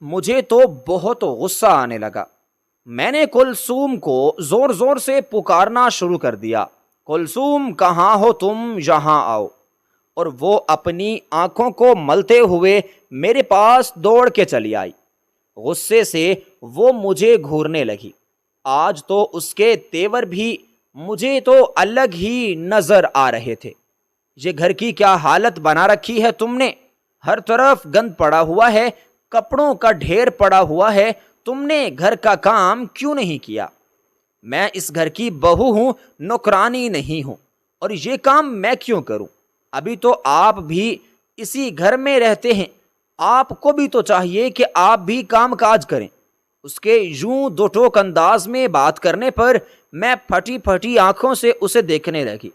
مجھے تو بہت غصہ آنے لگا۔ میں نے کلثوم کو زور زور سے پکارنا شروع کر دیا، کلثوم کہاں ہو تم، یہاں آؤ۔ اور وہ اپنی آنکھوں کو ملتے ہوئے میرے پاس دوڑ کے چلی آئی۔ غصے سے وہ مجھے گھورنے لگی۔ آج تو اس کے تیور بھی مجھے تو الگ ہی نظر آ رہے تھے۔ یہ گھر کی کیا حالت بنا رکھی ہے تم نے؟ ہر طرف گند پڑا ہوا ہے، کپڑوں کا ڈھیر پڑا ہوا ہے، تم نے گھر کا کام کیوں نہیں کیا؟ میں اس گھر کی بہو ہوں، نوکرانی نہیں ہوں، اور یہ کام میں کیوں کروں؟ ابھی تو آپ بھی اسی گھر میں رہتے ہیں، آپ کو بھی تو چاہیے کہ آپ بھی کام کاج کریں۔ اس کے یوں دو ٹوک انداز میں بات کرنے پر میں پھٹی پھٹی آنکھوں سے اسے دیکھنے لگی۔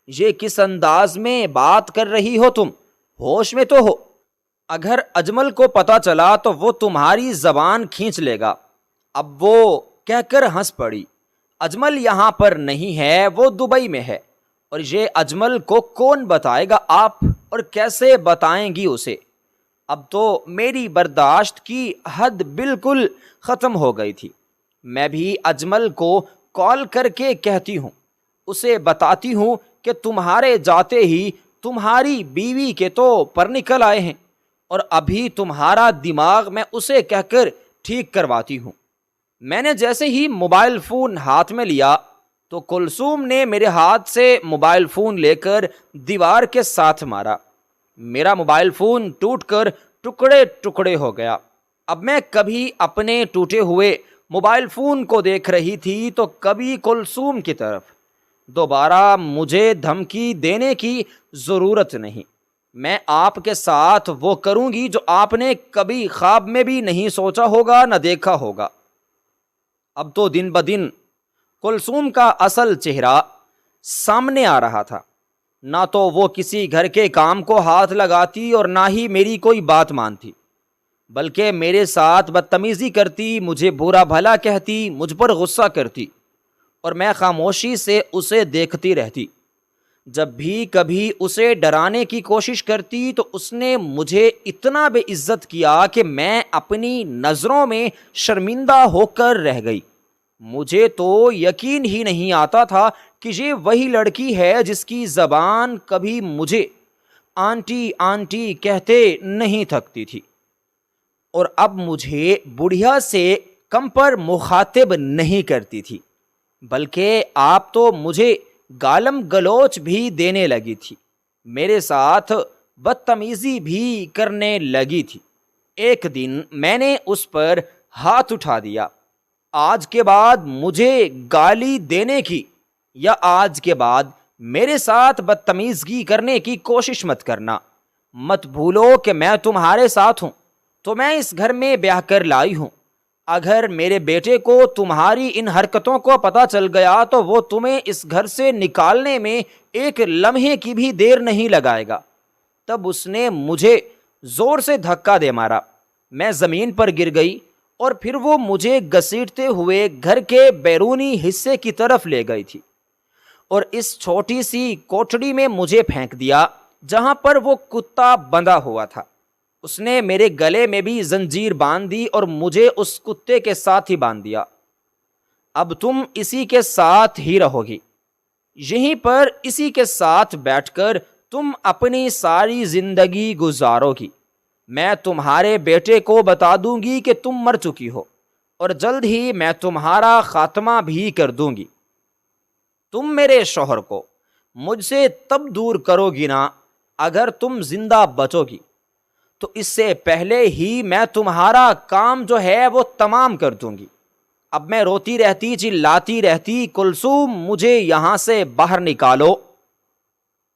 یہ کس انداز میں بات کر رہی ہو تم؟ ہوش میں تو ہو؟ اگر اجمل کو پتا چلا تو وہ تمہاری زبان کھینچ لے گا۔ اب وہ کہہ کر ہنس پڑی۔ اجمل یہاں پر نہیں ہے، وہ دبئی میں ہے، اور یہ اجمل کو کون بتائے گا آپ، اور کیسے بتائیں گی اسے؟ اب تو میری برداشت کی حد بالکل ختم ہو گئی تھی۔ میں بھی اجمل کو کال کر کے کہتی ہوں، اسے بتاتی ہوں کہ تمہارے جاتے ہی تمہاری بیوی کے تو پر نکل آئے ہیں، اور ابھی تمہارا دماغ میں اسے کہہ کر ٹھیک کرواتی ہوں۔ میں نے جیسے ہی موبائل فون ہاتھ میں لیا تو کلثوم نے میرے ہاتھ سے موبائل فون لے کر دیوار کے ساتھ مارا۔ میرا موبائل فون ٹوٹ کر ٹکڑے ٹکڑے ہو گیا۔ اب میں کبھی اپنے ٹوٹے ہوئے موبائل فون کو دیکھ رہی تھی تو کبھی کلثوم کی طرف۔ دوبارہ مجھے دھمکی دینے کی ضرورت نہیں، میں آپ کے ساتھ وہ کروں گی جو آپ نے کبھی خواب میں بھی نہیں سوچا ہوگا نہ دیکھا ہوگا۔ اب تو دن بدن کلثوم کا اصل چہرہ سامنے آ رہا تھا۔ نہ تو وہ کسی گھر کے کام کو ہاتھ لگاتی اور نہ ہی میری کوئی بات مانتی، بلکہ میرے ساتھ بدتمیزی کرتی، مجھے برا بھلا کہتی، مجھ پر غصہ کرتی، اور میں خاموشی سے اسے دیکھتی رہتی۔ جب بھی کبھی اسے ڈرانے کی کوشش کرتی تو اس نے مجھے اتنا بے عزت کیا کہ میں اپنی نظروں میں شرمندہ ہو کر رہ گئی۔ مجھے تو یقین ہی نہیں آتا تھا کہ یہ وہی لڑکی ہے جس کی زبان کبھی مجھے آنٹی آنٹی کہتے نہیں تھکتی تھی، اور اب مجھے بڑھیا سے کم پر مخاطب نہیں کرتی تھی، بلکہ آپ تو مجھے گالم گلوچ بھی دینے لگی تھی، میرے ساتھ بدتمیزی بھی کرنے لگی تھی۔ ایک دن میں نے اس پر ہاتھ اٹھا دیا۔ آج کے بعد مجھے گالی دینے کی یا آج کے بعد میرے ساتھ بدتمیزی کرنے کی کوشش مت کرنا۔ مت بھولو کہ میں تمہارے ساتھ ہوں، تو میں اس گھر میں بیاہ کر لائی ہوں۔ اگر میرے بیٹے کو تمہاری ان حرکتوں کو پتہ چل گیا تو وہ تمہیں اس گھر سے نکالنے میں ایک لمحے کی بھی دیر نہیں لگائے گا۔ تب اس نے مجھے زور سے دھکا دے مارا، میں زمین پر گر گئی، اور پھر وہ مجھے گھسیٹتے ہوئے گھر کے بیرونی حصے کی طرف لے گئی تھی، اور اس چھوٹی سی کوٹڑی میں مجھے پھینک دیا جہاں پر وہ کتا بندھا ہوا تھا۔ اس نے میرے گلے میں بھی زنجیر باندھ دی اور مجھے اس کتے کے ساتھ ہی باندھ دیا۔ اب تم اسی کے ساتھ ہی رہو گی، یہیں پر اسی کے ساتھ بیٹھ کر تم اپنی ساری زندگی گزارو گی۔ میں تمہارے بیٹے کو بتا دوں گی کہ تم مر چکی ہو، اور جلد ہی میں تمہارا خاتمہ بھی کر دوں گی۔ تم میرے شوہر کو مجھ سے تب دور کرو گی نا اگر تم زندہ بچو گی، تو اس سے پہلے ہی میں تمہارا کام جو ہے وہ تمام کر دوں گی۔ اب میں روتی رہتی، چلاتی رہتی، کلثوم مجھے یہاں سے باہر نکالو،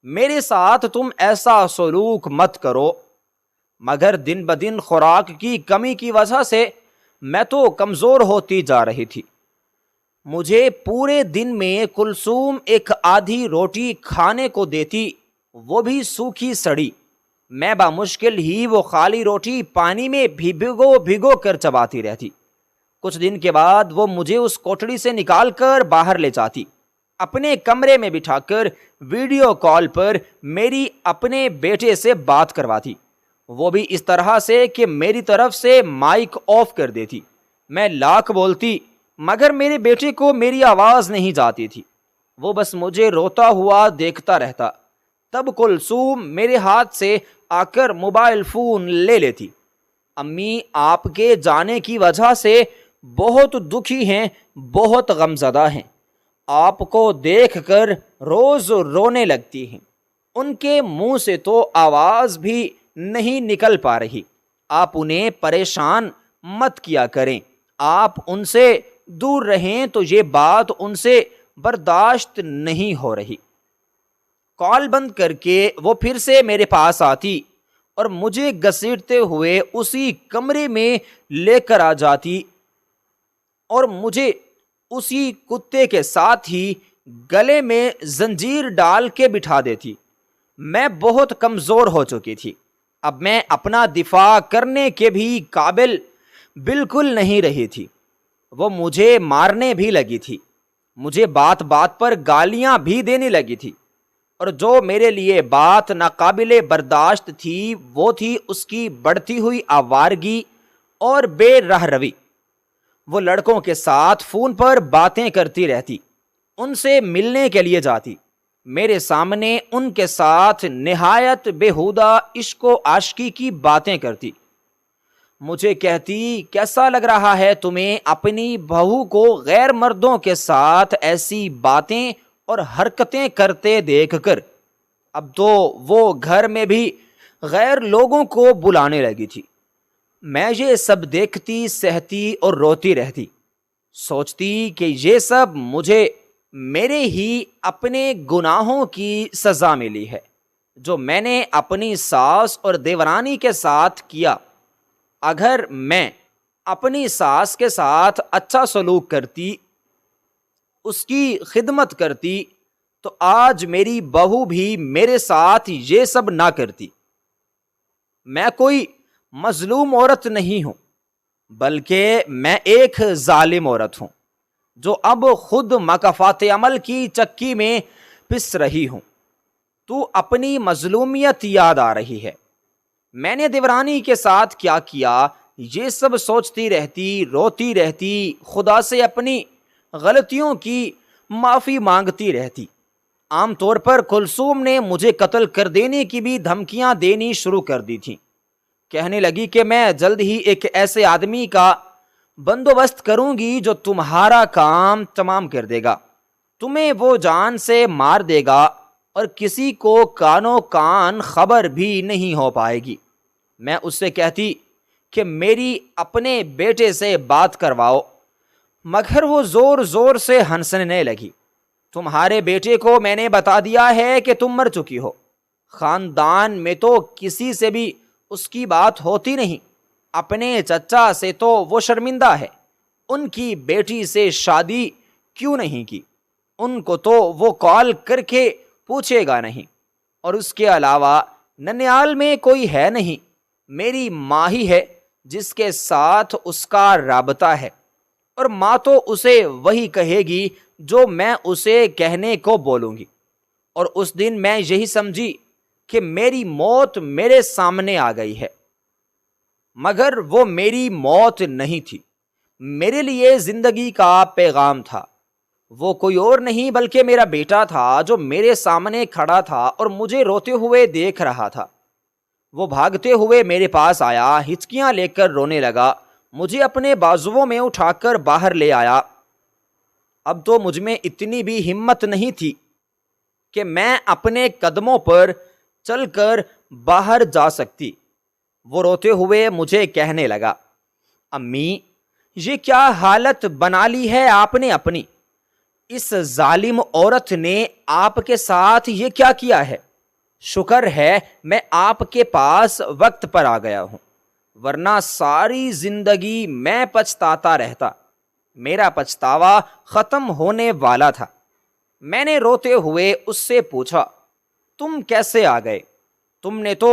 میرے ساتھ تم ایسا سلوک مت کرو۔ مگر دن بدن خوراک کی کمی کی وجہ سے میں تو کمزور ہوتی جا رہی تھی۔ مجھے پورے دن میں کلثوم ایک آدھی روٹی کھانے کو دیتی، وہ بھی سوکھی سڑی۔ میں بامشکل ہی وہ خالی روٹی پانی میں بھگو کر چباتی رہتی۔ کچھ دن کے بعد وہ مجھے اس کوٹڑی سے نکال کر باہر لے جاتی، اپنے کمرے میں بٹھا کر ویڈیو کال پر میری اپنے بیٹے سے بات کرواتی، وہ بھی اس طرح سے کہ میری طرف سے مائک آف کر دیتی۔ میں لاکھ بولتی مگر میرے بیٹے کو میری آواز نہیں جاتی تھی، وہ بس مجھے روتا ہوا دیکھتا رہتا۔ تب کلثوم میرے ہاتھ سے آ کر موبائل فون لے لیتی۔ امی آپ کے جانے کی وجہ سے بہت دکھی ہیں، بہت غمزدہ ہیں، آپ کو دیکھ کر روز رونے لگتی ہیں، ان کے منہ سے تو آواز بھی نہیں نکل پا رہی۔ آپ انہیں پریشان مت کیا کریں، آپ ان سے دور رہیں تو یہ بات ان سے برداشت نہیں ہو رہی۔ کال بند کر کے وہ پھر سے میرے پاس آتی اور مجھے گھسیٹتے ہوئے اسی کمرے میں لے کر آ جاتی اور مجھے اسی کتے کے ساتھ ہی گلے میں زنجیر ڈال کے بٹھا دیتی۔ میں بہت کمزور ہو چکی تھی، اب میں اپنا دفاع کرنے کے بھی قابل بالکل نہیں رہی تھی۔ وہ مجھے مارنے بھی لگی تھی، مجھے بات بات پر گالیاں بھی دینے لگی تھی۔ اور جو میرے لیے بات ناقابل برداشت تھی وہ تھی اس کی بڑھتی ہوئی آوارگی اور بے رہ روی۔ وہ لڑکوں کے ساتھ فون پر باتیں کرتی رہتی، ان سے ملنے کے لیے جاتی، میرے سامنے ان کے ساتھ نہایت بیہودہ عشق و عاشقی کی باتیں کرتی۔ مجھے کہتی کیسا لگ رہا ہے تمہیں اپنی بہو کو غیر مردوں کے ساتھ ایسی باتیں اور حرکتیں کرتے دیکھ کر۔ اب تو وہ گھر میں بھی غیر لوگوں کو بلانے لگی تھی۔ میں یہ سب دیکھتی سہتی اور روتی رہتی، سوچتی کہ یہ سب مجھے میرے ہی اپنے گناہوں کی سزا ملی ہے جو میں نے اپنی ساس اور دیورانی کے ساتھ کیا۔ اگر میں اپنی ساس کے ساتھ اچھا سلوک کرتی، اس کی خدمت کرتی، تو آج میری بہو بھی میرے ساتھ یہ سب نہ کرتی۔ میں کوئی مظلوم عورت نہیں ہوں، بلکہ میں ایک ظالم عورت ہوں جو اب خود مکافات عمل کی چکی میں پس رہی ہوں۔ تو اپنی مظلومیت یاد آ رہی ہے، میں نے دیورانی کے ساتھ کیا کیا، یہ سب سوچتی رہتی، روتی رہتی، خدا سے اپنی غلطیوں کی معافی مانگتی رہتی۔ عام طور پر کلثوم نے مجھے قتل کر دینے کی بھی دھمکیاں دینی شروع کر دی تھیں۔ کہنے لگی کہ میں جلد ہی ایک ایسے آدمی کا بندوبست کروں گی جو تمہارا کام تمام کر دے گا، تمہیں وہ جان سے مار دے گا اور کسی کو کانوں کان خبر بھی نہیں ہو پائے گی۔ میں اس سے کہتی کہ میری اپنے بیٹے سے بات کرواؤ، مگر وہ زور زور سے ہنسنے لگی۔ تمہارے بیٹے کو میں نے بتا دیا ہے کہ تم مر چکی ہو، خاندان میں تو کسی سے بھی اس کی بات ہوتی نہیں، اپنے چچا سے تو وہ شرمندہ ہے، ان کی بیٹی سے شادی کیوں نہیں کی، ان کو تو وہ کال کر کے پوچھے گا نہیں، اور اس کے علاوہ ننیال میں کوئی ہے نہیں، میری ماں ہی ہے جس کے ساتھ اس کا رابطہ ہے، اور ماں تو اسے وہی کہے گی جو میں اسے کہنے کو بولوں گی۔ اور اس دن میں یہی سمجھی کہ میری موت میرے سامنے آ گئی ہے، مگر وہ میری موت نہیں تھی، میرے لیے زندگی کا پیغام تھا۔ وہ کوئی اور نہیں بلکہ میرا بیٹا تھا جو میرے سامنے کھڑا تھا اور مجھے روتے ہوئے دیکھ رہا تھا۔ وہ بھاگتے ہوئے میرے پاس آیا، ہچکیاں لے کر رونے لگا، مجھے اپنے بازوؤں میں اٹھا کر باہر لے آیا۔ اب تو مجھ میں اتنی بھی ہمت نہیں تھی کہ میں اپنے قدموں پر چل کر باہر جا سکتی۔ وہ روتے ہوئے مجھے کہنے لگا، امی یہ کیا حالت بنا لی ہے آپ نے اپنی، اس ظالم عورت نے آپ کے ساتھ یہ کیا کیا ہے؟ شکر ہے میں آپ کے پاس وقت پر آ گیا ہوں، ورنہ ساری زندگی میں پچھتاتا رہتا، میرا پچھتاوا ختم ہونے والا تھا۔ میں نے روتے ہوئے اس سے پوچھا، تم کیسے آ گئے؟ تم نے تو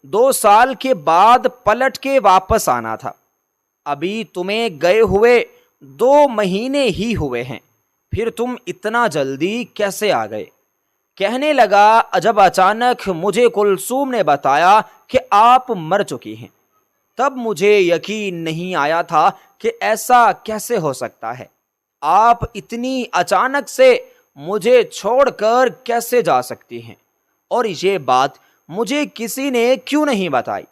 2 سال کے بعد پلٹ کے واپس آنا تھا، ابھی تمہیں گئے ہوئے 2 مہینے ہی ہوئے ہیں، پھر تم اتنا جلدی کیسے آ گئے؟ کہنے لگا جب اچانک مجھے کلثوم نے بتایا کہ آپ مر چکی ہیں، تب مجھے یقین نہیں آیا تھا کہ ایسا کیسے ہو سکتا ہے، آپ اتنی اچانک سے مجھے چھوڑ کر کیسے جا سکتی ہیں، اور یہ بات مجھے کسی نے کیوں نہیں بتائی؟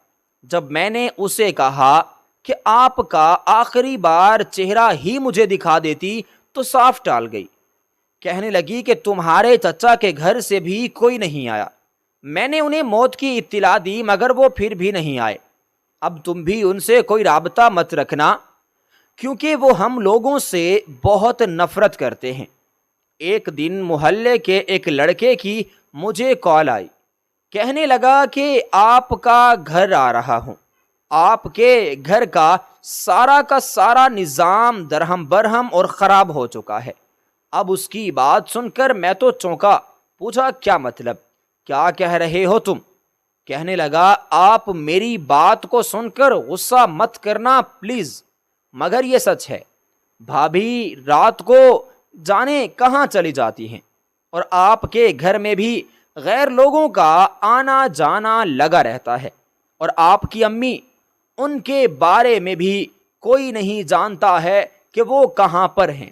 جب میں نے اسے کہا کہ آپ کا آخری بار چہرہ ہی مجھے دکھا دیتی تو صاف ٹال گئی۔ کہنے لگی کہ تمہارے چچا کے گھر سے بھی کوئی نہیں آیا، میں نے انہیں موت کی اطلاع دی مگر وہ پھر بھی نہیں آئے، اب تم بھی ان سے کوئی رابطہ مت رکھنا کیونکہ وہ ہم لوگوں سے بہت نفرت کرتے ہیں۔ ایک دن محلے کے ایک لڑکے کی مجھے کال آئی، کہنے لگا کہ آپ کا گھر آ رہا ہوں، آپ کے گھر کا سارا نظام درہم برہم اور خراب ہو چکا ہے۔ اب اس کی بات سن کر میں تو چونکا، پوچھا کیا مطلب، کیا کہہ رہے ہو تم؟ کہنے لگا آپ میری بات کو سن کر غصہ مت کرنا پلیز، مگر یہ سچ ہے، بھابھی رات کو جانے کہاں چلی جاتی ہیں، اور آپ کے گھر میں بھی غیر لوگوں کا آنا جانا لگا رہتا ہے، اور آپ کی امی، ان کے بارے میں بھی کوئی نہیں جانتا ہے کہ وہ کہاں پر ہیں۔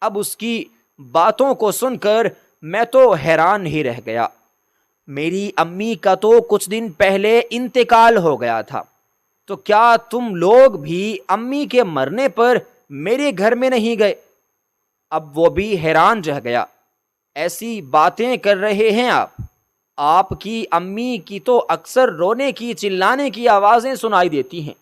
اب اس کی باتوں کو سن کر میں تو حیران ہی رہ گیا۔ میری امی کا تو کچھ دن پہلے انتقال ہو گیا تھا، تو کیا تم لوگ بھی امی کے مرنے پر میرے گھر میں نہیں گئے؟ اب وہ بھی حیران رہ گیا۔ ایسی باتیں کر رہے ہیں آپ کی امی کی تو اکثر رونے کی چلانے کی آوازیں سنائی دیتی ہیں۔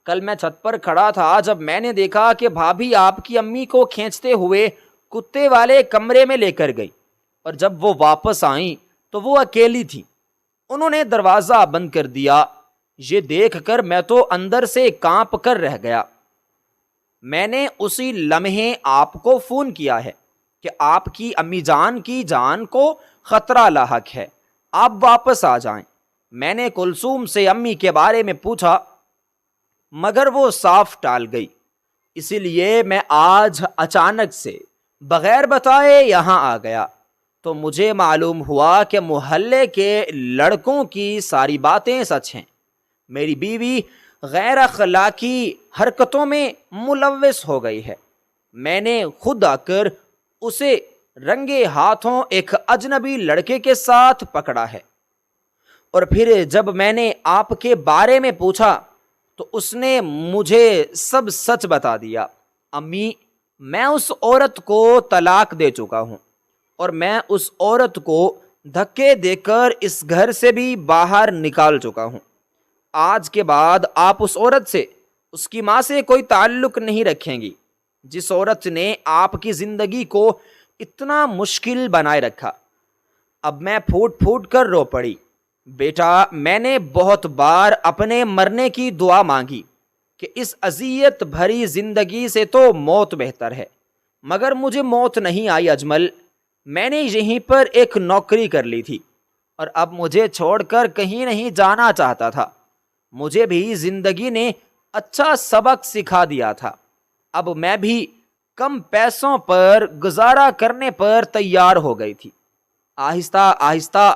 کل میں چھت پر کھڑا تھا، جب میں نے دیکھا کہ بھابھی آپ کی امی کو کھینچتے ہوئے کتے والے کمرے میں لے کر گئی، اور جب وہ واپس آئیں تو وہ اکیلی تھی۔ انہوں نے دروازہ بند کر دیا۔ یہ دیکھ کر میں تو اندر سے کانپ کر رہ گیا۔ میں نے اسی لمحے آپ کو فون کیا ہے کہ آپ کی امی جان کی جان کو خطرہ لاحق ہے، آپ واپس آ جائیں۔ میں نے کلثوم سے امی کے بارے میں پوچھا، مگر وہ صاف ٹال گئی۔ اسی لیے میں آج اچانک سے بغیر بتائے یہاں آ گیا، تو مجھے معلوم ہوا کہ محلے کے لڑکوں کی ساری باتیں سچ ہیں۔ میری بیوی غیر اخلاقی حرکتوں میں ملوث ہو گئی ہے۔ میں نے خود آ کر اسے رنگے ہاتھوں ایک اجنبی لڑکے کے ساتھ پکڑا ہے، اور پھر جب میں نے آپ کے بارے میں پوچھا تو اس نے مجھے سب سچ بتا دیا۔ امی، میں اس عورت کو طلاق دے چکا ہوں، اور میں اس عورت کو دھکے دے کر اس گھر سے بھی باہر نکال چکا ہوں۔ آج کے بعد آپ اس عورت سے، اس کی ماں سے کوئی تعلق نہیں رکھیں گی، جس عورت نے آپ کی زندگی کو اتنا مشکل بنائے رکھا۔ اب میں پھوٹ پھوٹ کر رو پڑی۔ بیٹا، میں نے بہت بار اپنے مرنے کی دعا مانگی کہ اس اذیت بھری زندگی سے تو موت بہتر ہے، مگر مجھے موت نہیں آئی اجمل۔ میں نے یہیں پر ایک نوکری کر لی تھی، اور اب مجھے چھوڑ کر کہیں نہیں جانا چاہتا تھا۔ مجھے بھی زندگی نے اچھا سبق سکھا دیا تھا۔ اب میں بھی کم پیسوں پر گزارا کرنے پر تیار ہو گئی تھی۔ آہستہ آہستہ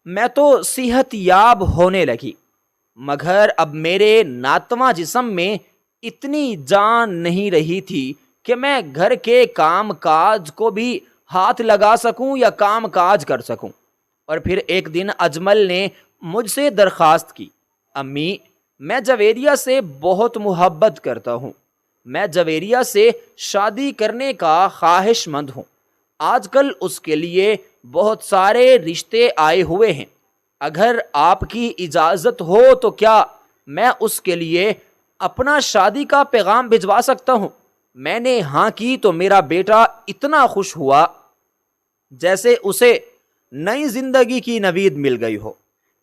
میں تو صحت یاب ہونے لگی، مگر اب میرے ناتواں جسم میں اتنی جان نہیں رہی تھی کہ میں گھر کے کام کاج کو بھی ہاتھ لگا سکوں یا کام کاج کر سکوں۔ اور پھر ایک دن اجمل نے مجھ سے درخواست کی، امی، میں جویریہ سے بہت محبت کرتا ہوں، میں جویریہ سے شادی کرنے کا خواہش مند ہوں۔ آج کل اس کے لیے بہت سارے رشتے آئے ہوئے ہیں، اگر آپ کی اجازت ہو تو کیا میں اس کے لیے اپنا شادی کا پیغام بھجوا سکتا ہوں؟ میں نے ہاں کی تو میرا بیٹا اتنا خوش ہوا جیسے اسے نئی زندگی کی نوید مل گئی ہو۔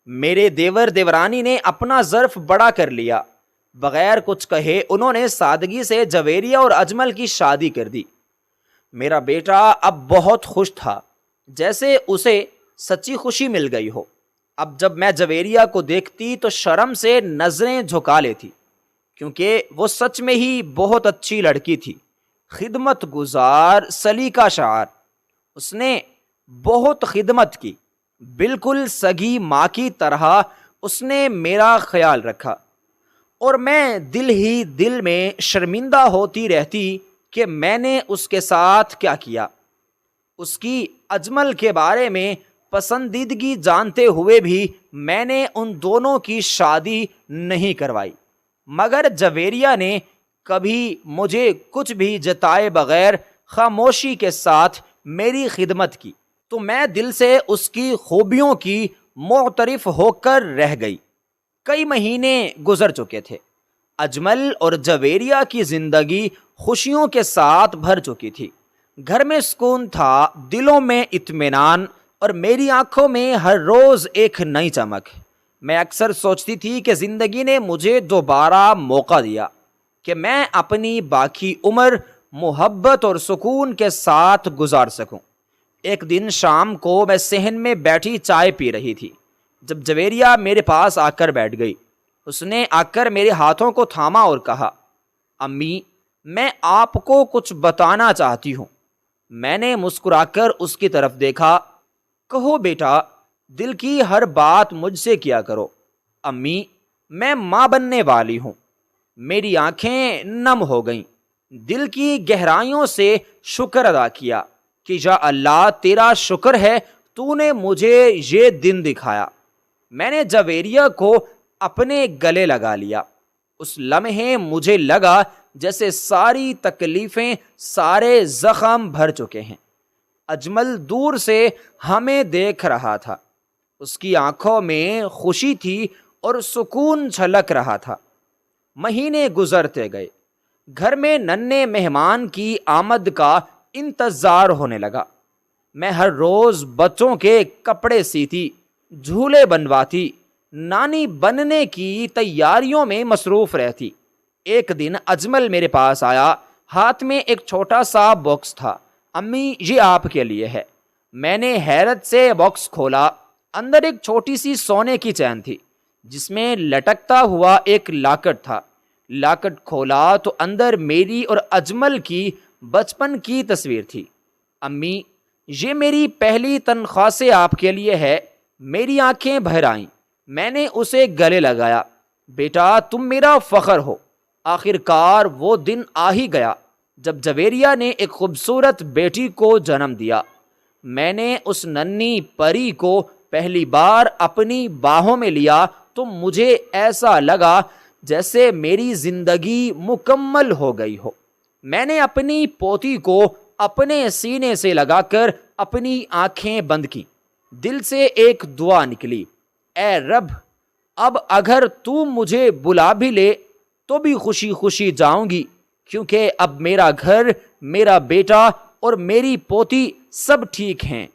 میرے دیور دیورانی نے اپنا ظرف بڑا کر لیا۔ بغیر کچھ کہے انہوں نے سادگی سے جویریہ اور اجمل کی شادی کر دی۔ میرا بیٹا اب بہت خوش تھا، جیسے اسے سچی خوشی مل گئی ہو۔ اب جب میں جویریہ کو دیکھتی تو شرم سے نظریں جھکا لیتی، کیونکہ وہ سچ میں ہی بہت اچھی لڑکی تھی، خدمت گزار، سلیقہ شعار۔ اس نے بہت خدمت کی، بالکل سگی ماں کی طرح اس نے میرا خیال رکھا، اور میں دل ہی دل میں شرمندہ ہوتی رہتی کہ میں نے اس کے ساتھ کیا کیا۔ اس کی اجمل کے بارے میں پسندیدگی جانتے ہوئے بھی میں نے ان دونوں کی شادی نہیں کروائی، مگر جویریہ نے کبھی مجھے کچھ بھی جتائے بغیر خاموشی کے ساتھ میری خدمت کی، تو میں دل سے اس کی خوبیوں کی معترف ہو کر رہ گئی۔ کئی مہینے گزر چکے تھے، اجمل اور جویریہ کی زندگی خوشیوں کے ساتھ بھر چکی تھی۔ گھر میں سکون تھا، دلوں میں اطمینان، اور میری آنکھوں میں ہر روز ایک نئی چمک۔ میں اکثر سوچتی تھی کہ زندگی نے مجھے دوبارہ موقع دیا کہ میں اپنی باقی عمر محبت اور سکون کے ساتھ گزار سکوں۔ ایک دن شام کو میں صحن میں بیٹھی چائے پی رہی تھی، جب جویریہ میرے پاس آ کر بیٹھ گئی۔ اس نے آ کر میرے ہاتھوں کو تھاما اور کہا، امی، میں آپ کو کچھ بتانا چاہتی ہوں۔ میں نے مسکرا کر اس کی طرف دیکھا۔ کہو بیٹا، دل کی ہر بات مجھ سے کیا کرو۔ امی، میں ماں بننے والی ہوں۔ میری آنکھیں نم ہو گئیں۔ دل کی گہرائیوں سے شکر ادا کیا کہ یا اللہ تیرا شکر ہے تو نے مجھے یہ دن دکھایا۔ میں نے جویریہ کو اپنے گلے لگا لیا۔ اس لمحے مجھے لگا جیسے ساری تکلیفیں، سارے زخم بھر چکے ہیں۔ اجمل دور سے ہمیں دیکھ رہا تھا۔ اس کی آنکھوں میں خوشی تھی اور سکون چھلک رہا تھا۔ مہینے گزرتے گئے۔ گھر میں ننھے مہمان کی آمد کا انتظار ہونے لگا۔ میں ہر روز بچوں کے کپڑے سیتی، جھولے بنواتی، نانی بننے کی تیاریوں میں مصروف رہتی۔ ایک دن اجمل میرے پاس آیا، ہاتھ میں ایک چھوٹا سا باکس تھا۔ امی، یہ آپ کے لیے ہے۔ میں نے حیرت سے باکس کھولا۔ اندر ایک چھوٹی سی سونے کی چین تھی جس میں لٹکتا ہوا ایک لاکٹ تھا۔ لاکٹ کھولا تو اندر میری اور اجمل کی بچپن کی تصویر تھی۔ امی، یہ میری پہلی تنخواہ سے آپ کے لیے ہے۔ میری آنکھیں بھر آئیں۔ میں نے اسے گلے لگایا۔ بیٹا، تم میرا فخر ہو۔ آخر کار وہ دن آ ہی گیا جب جویریہ نے ایک خوبصورت بیٹی کو جنم دیا۔ میں نے اس ننھی پری کو پہلی بار اپنی باہوں میں لیا تو مجھے ایسا لگا جیسے میری زندگی مکمل ہو گئی ہو۔ میں نے اپنی پوتی کو اپنے سینے سے لگا کر اپنی آنکھیں بند کی۔ دل سے ایک دعا نکلی، اے رب، اب اگر تو مجھے بلا بھی لے تو بھی خوشی خوشی جاؤں گی، کیونکہ اب میرا گھر، میرا بیٹا اور میری پوتی سب ٹھیک ہیں۔